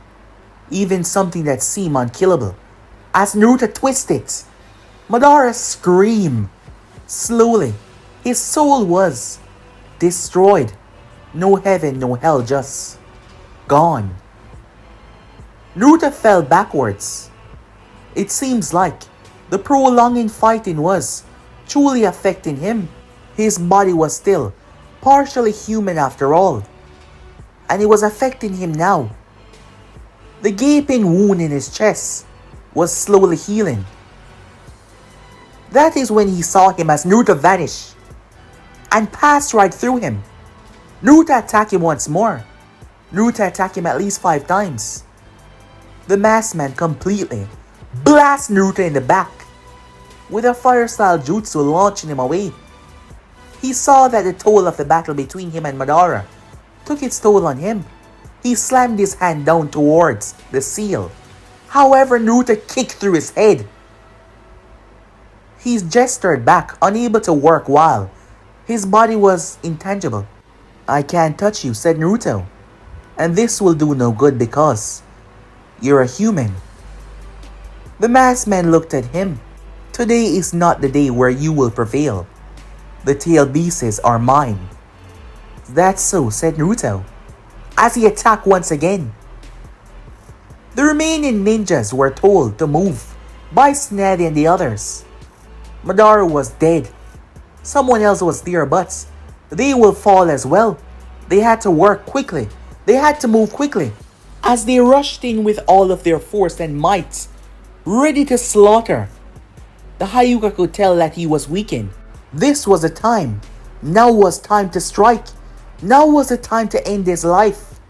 even something that seemed unkillable. As Naruto twisted, Madara screamed. Slowly, his soul was destroyed. No heaven, no hell, just gone. Naruto fell backwards. It seems like the prolonging fighting was truly affecting him. His body was still partially human after all, and it was affecting him now. The gaping wound in his chest was slowly healing. That is when he saw him as Naruto vanish and passed right through him. Naruto attacked him once more. Naruto attacked him at least 5 times. The masked man completely blasts Naruto in the back with a fire style jutsu, launching him away. He saw that the toll of the battle between him and Madara took its toll on him. He slammed his hand down towards the seal. However, Naruto kicked through his head. He gestured back, unable to work while his body was intangible. "I can't touch you," said Naruto, "and this will do no good because you're a human." The masked man looked at him. "Today is not the day where you will prevail. The tail beasts are mine." "That's so," said Naruto, as he attacked once again. The remaining ninjas were told to move by Snady and the others. Madara was dead. Someone else was there, but they will fall as well. They had to work quickly. They had to move quickly. As they rushed in with all of their force and might, ready to slaughter, the Hyuga could tell that he was weakened. This was the time. Now was time to strike. Now was the time to end his life.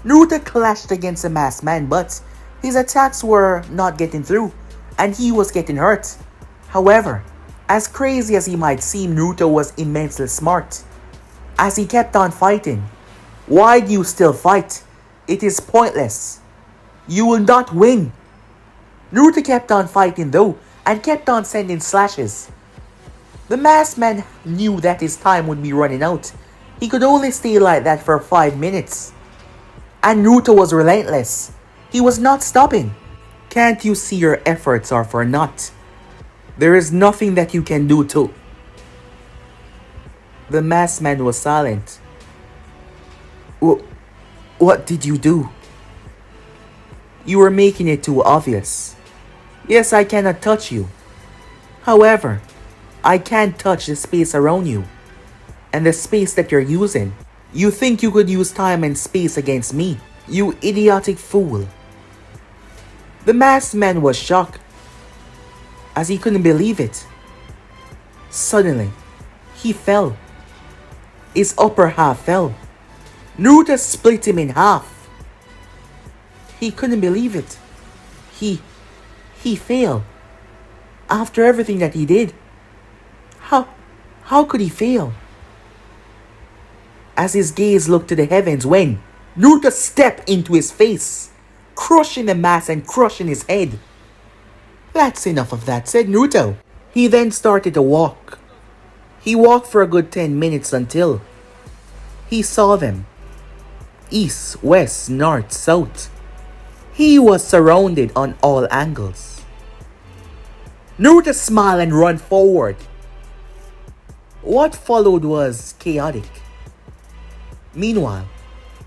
Naruto clashed against the masked man, but his attacks were not getting through, and he was getting hurt. However, as crazy as he might seem, Naruto was immensely smart. As he kept on fighting. "Why do you still fight? It is pointless. You will not win." Naruto kept on fighting though, and kept on sending slashes. The masked man knew that his time would be running out. He could only stay like that for 5 minutes. And Naruto was relentless. He was not stopping. "Can't you see your efforts are for naught? There is nothing that you can do to..." The masked man was silent. What did you do?" "You were making it too obvious. Yes, I cannot touch you. However, I can touch the space around you, and the space that you're using. You think you could use time and space against me, you idiotic fool." The masked man was shocked, as he couldn't believe it. Suddenly, he fell. His upper half fell. Naruto split him in half. He couldn't believe it. He failed. After everything that he did. How could he fail? As his gaze looked to the heavens when Naruto stepped into his face, crushing the mask and crushing his head. "That's enough of that," said Naruto. He then started to walk. He walked for a good 10 minutes until he saw them. East, west, north, south. He was surrounded on all angles. Naruto smiled and ran forward. What followed was chaotic. Meanwhile,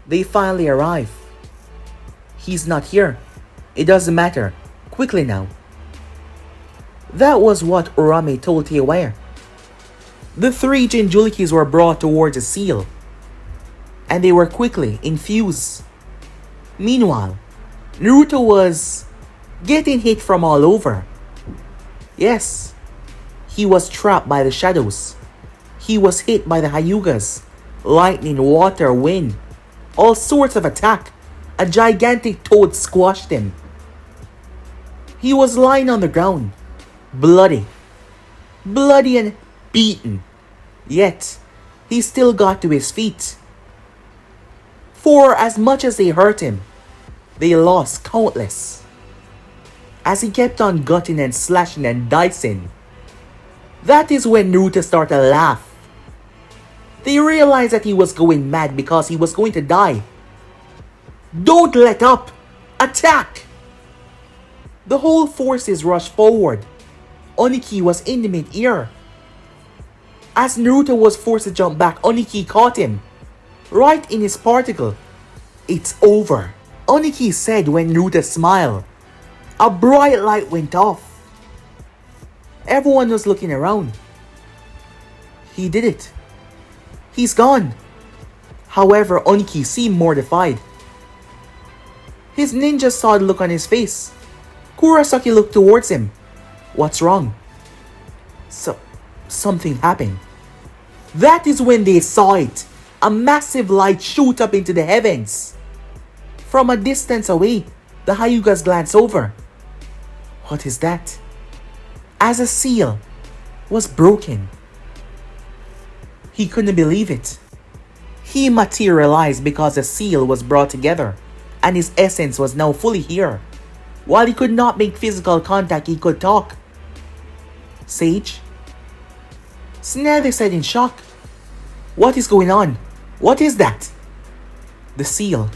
they finally arrive. "He's not here. It doesn't matter. Quickly now." That was what Urame told Teiware. The 3 Jinjurikis were brought towards the seal, and they were quickly infused. Meanwhile, Naruto was getting hit from all over. Yes, he was trapped by the shadows. He was hit by the Hyugas, lightning, water, wind, all sorts of attack. A gigantic toad squashed him. He was lying on the ground, bloody and beaten. Yet, he still got to his feet. For as much as they hurt him, they lost countless. As he kept on gutting and slashing and dicing, that is when Naruto started to laugh. They realized that he was going mad because he was going to die. Don't let up! Attack! The whole forces rushed forward. Oniki was in the mid-air. As Naruto was forced to jump back, Oniki caught him, right in his particle. It's over, Oniki said when Naruto smiled. A bright light went off. Everyone was looking around. He did it. He's gone. However, Oniki seemed mortified. His ninja saw the look on his face. Kurosaki looked towards him. What's wrong? Something happened. That is when they saw it. A massive light shoot up into the heavens. From a distance away, the Hyugas glanced over. What is that? As a seal was broken. He couldn't believe it. He materialized because the seal was brought together, and his essence was now fully here. While he could not make physical contact, he could talk. Sage? Tsunade said in shock. What is going on? What is that? The seal.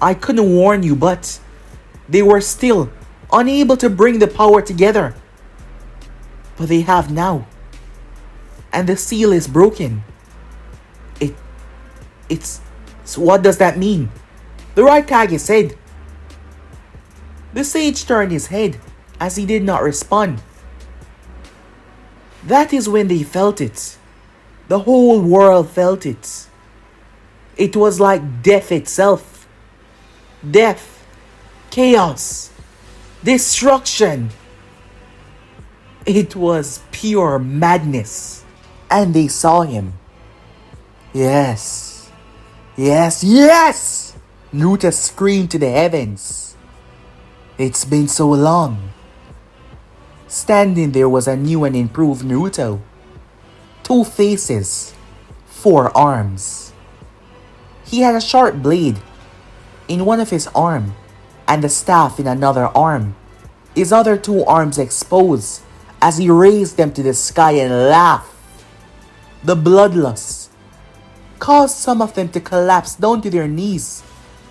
I couldn't warn you, but they were still unable to bring the power together. But they have now. And the seal is broken. So what does that mean? The right Kage said. The sage turned his head as he did not respond. That is when they felt it. The whole world felt it. It was like death itself. Death, chaos, destruction. It was pure madness. And they saw him. Yes. Yes, yes! Naruto screamed to the heavens. It's been so long. Standing there was a new and improved Naruto. 2 faces, 4 arms. He had a sharp blade in one of his arms and a staff in another arm. His other 2 arms exposed as he raised them to the sky and laughed. The bloodlust caused some of them to collapse down to their knees,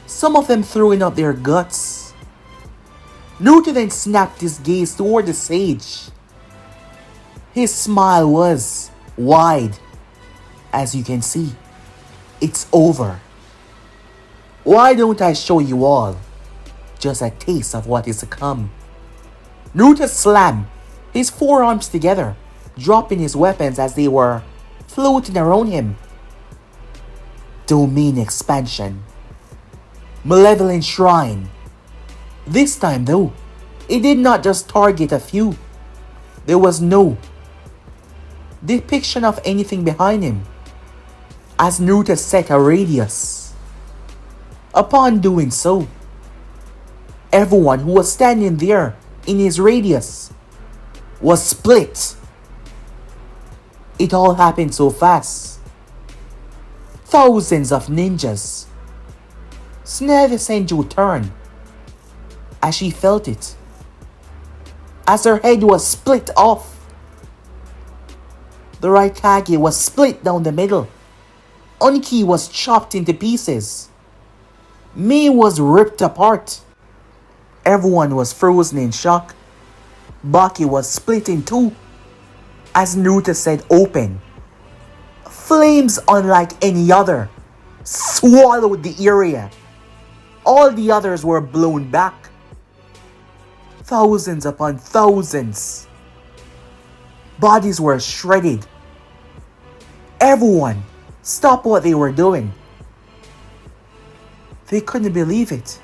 some of them throwing up their guts. Naruto then snapped his gaze toward the sage. His smile was wide. As you can see, it's over. Why don't I show you all just a taste of what is to come? Naruto slammed his forearms together, dropping his weapons as they were floating around him. Domain expansion. Malevolent shrine. This time though, it did not just target a few. There was no depiction of anything behind him, as Naruto set a radius. Upon doing so, everyone who was standing there in his radius was split. It all happened so fast. Thousands of ninjas. Tsunade Senju turned as she felt it, as her head was split off. The right Kage was split down the middle. Oniki was chopped into pieces. Mei was ripped apart. Everyone was frozen in shock. Baki was split in 2. As Naruto said, open. Flames unlike any other swallowed the area. All the others were blown back. Thousands upon thousands. Bodies were shredded. Everyone stopped what they were doing. They couldn't believe it.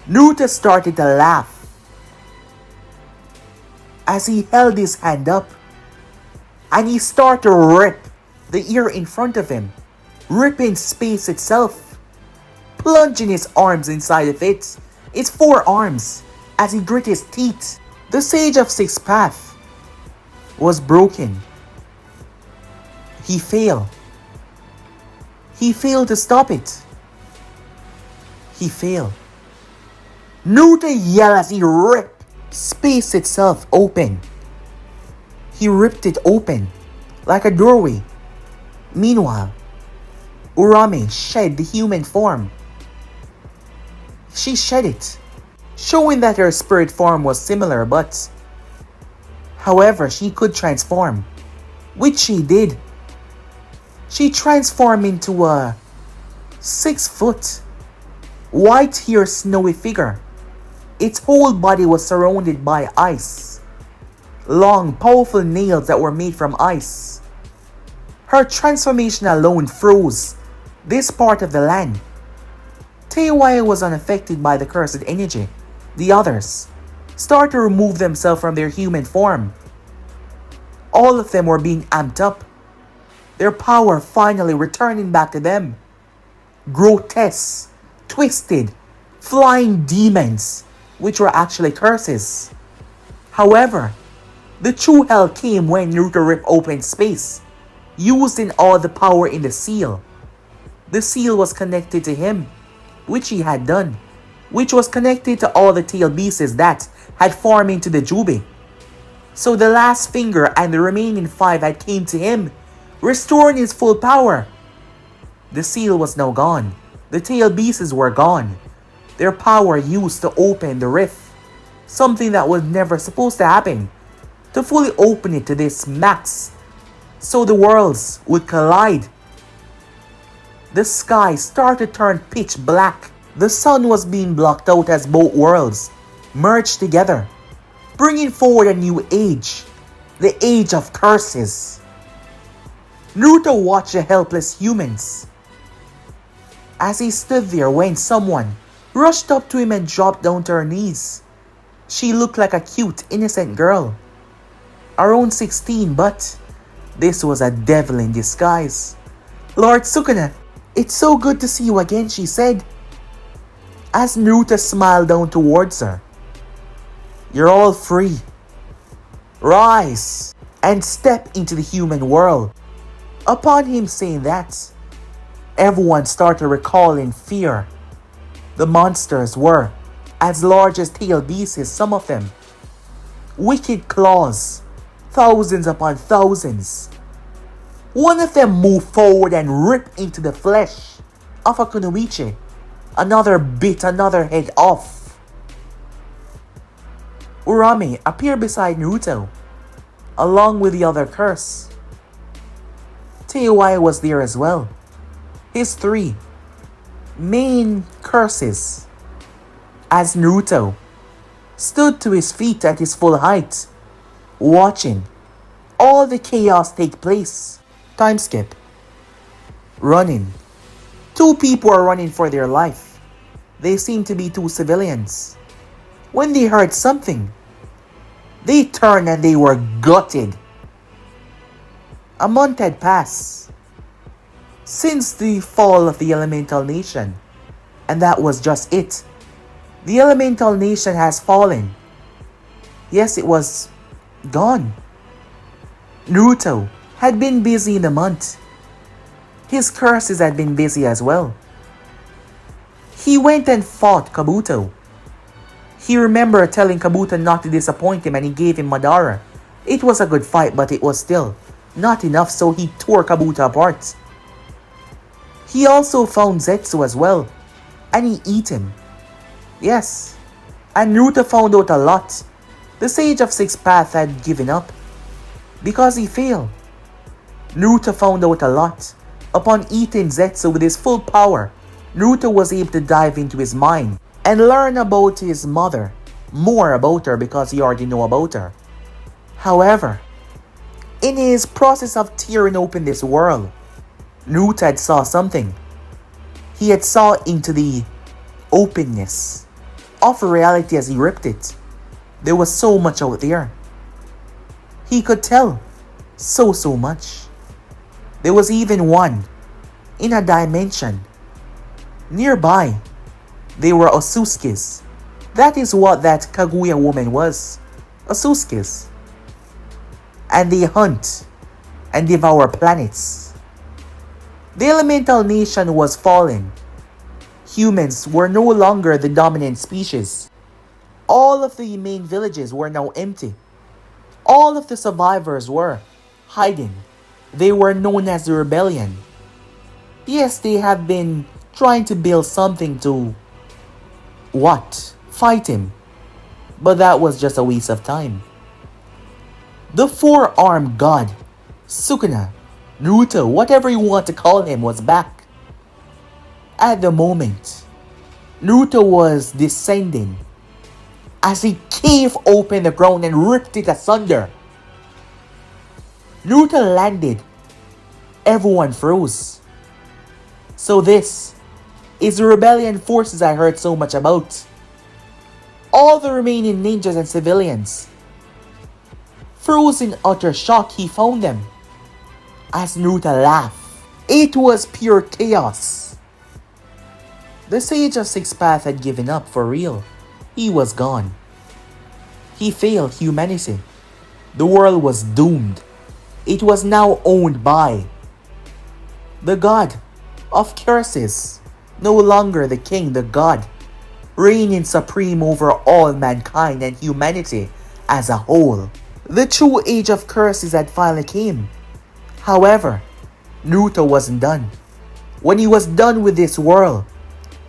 Naruto started to laugh as he held his hand up and he started to rip the ear in front of him, ripping space itself, plunging his arms inside of it, its 4 arms, as he grit his teeth. The Sage of Sixth Path was broken. He failed. He failed to stop it. He failed. Naruto yelled as he ripped space itself open. He ripped it open like a doorway. Meanwhile, Urame shed the human form. She shed it, showing that her spirit form was similar, but however, she could transform, which she did. She transformed into a 6-foot, white-haired snowy figure. Its whole body was surrounded by ice. Long, powerful nails that were made from ice. Her transformation alone froze this part of the land. Teiwaya was unaffected by the cursed energy. The others started to remove themselves from their human form. All of them were being amped up, their power finally returning back to them. Grotesque, twisted, flying demons, which were actually curses. However, the true hell came when Naruto ripped open space, using all the power in the seal. The seal was connected to him, which he had done, which was connected to all the tail beasts that had formed into the Jubi. So the last finger and the remaining 5 had came to him, restoring his full power. The seal was now gone. The tail beasts were gone. Their power used to open the rift, something that was never supposed to happen, to fully open it to this max, so the worlds would collide. The sky started to turn pitch black. The sun was being blocked out as both worlds merged together, bringing forward a new age, the age of curses. Naruto watched the helpless humans as he stood there when someone rushed up to him and dropped down to her knees. She looked like a cute, innocent girl, around 16, but this was a devil in disguise. "Lord Sukuna, it's so good to see you again," she said, as Naruto smiled down towards her. "You're all free. Rise and step into the human world." Upon him saying that, everyone started recalling fear. The monsters were as large as tail beasts, some of them. Wicked claws, thousands upon thousands. One of them moved forward and ripped into the flesh of a kunoichi. Another bit another head off. Urame appeared beside Naruto, along with the other curse. Teiwaya was there as well. His 3 main curses, as Naruto stood to his feet at his full height, watching all the chaos take place. Time skip. Running. 2 people are running for their life. They seem to be 2 civilians. When they heard something, they turned and they were gutted. A month had passed since the fall of the Elemental Nation, and that was just it. The Elemental Nation has fallen. Yes, it was gone. Naruto had been busy in the month. His curses had been busy as well. He went and fought Kabuto. He remembered telling Kabuto not to disappoint him and he gave him Madara. It was a good fight, but it was still not enough, so he tore Kabuto apart. He also found Zetsu as well, and he ate him. Yes, and Naruto found out a lot. The Sage of Sixth Path had given up because he failed. Naruto found out a lot. Upon eating Zetsu with his full power, Naruto was able to dive into his mind and learn about his mother, more about her because he already knew about her. However, in his process of tearing open this world, Naruto had saw something. He had saw into the openness of reality as he ripped it. There was so much out there. He could tell so much. There was even one in a dimension. Nearby, they were Otsutskis. That is what that Kaguya woman was. Otsutskis. And they hunt and devour planets. The elemental nation was fallen. Humans were no longer the dominant species. All of the main villages were now empty. All of the survivors were hiding. They were known as the rebellion. Yes, they have been trying to build something to fight him. But that was just a waste of time. The four-armed god, Sukuna, Naruto, whatever you want to call him, was back. At the moment, Naruto was descending as he caved open the ground and ripped it asunder. Naruto landed. Everyone froze. So this is the rebellion forces I heard so much about. All the remaining ninjas and civilians. Frozen in utter shock, he found them. As Naruto laughed. It was pure chaos. The Sage of Six Paths had given up for real. He was gone. He failed humanity. The world was doomed. It was now owned by the god of curses. No longer the king, the god, reigning supreme over all mankind and humanity as a whole. The true age of curses had finally came. However, Naruto wasn't done. When he was done with this world,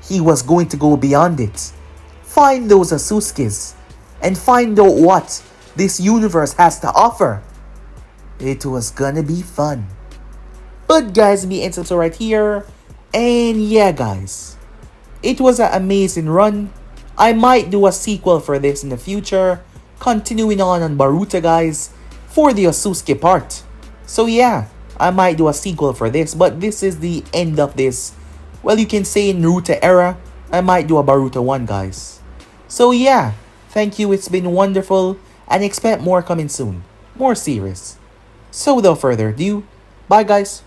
he was going to go beyond it. Find those Otsutskis and find out what this universe has to offer. It was gonna be fun. But guys, me ends up right here. And yeah guys, it was an amazing run. I might do a sequel for this in the future, continuing on Boruto guys, for the Otsutsuki part. So yeah, I might do a sequel for this, but this is the end of this. Well, you can say Naruto era. I might do a Boruto 1 guys. So yeah, thank you, it's been wonderful, and expect more coming soon. More series. So without further ado, bye guys.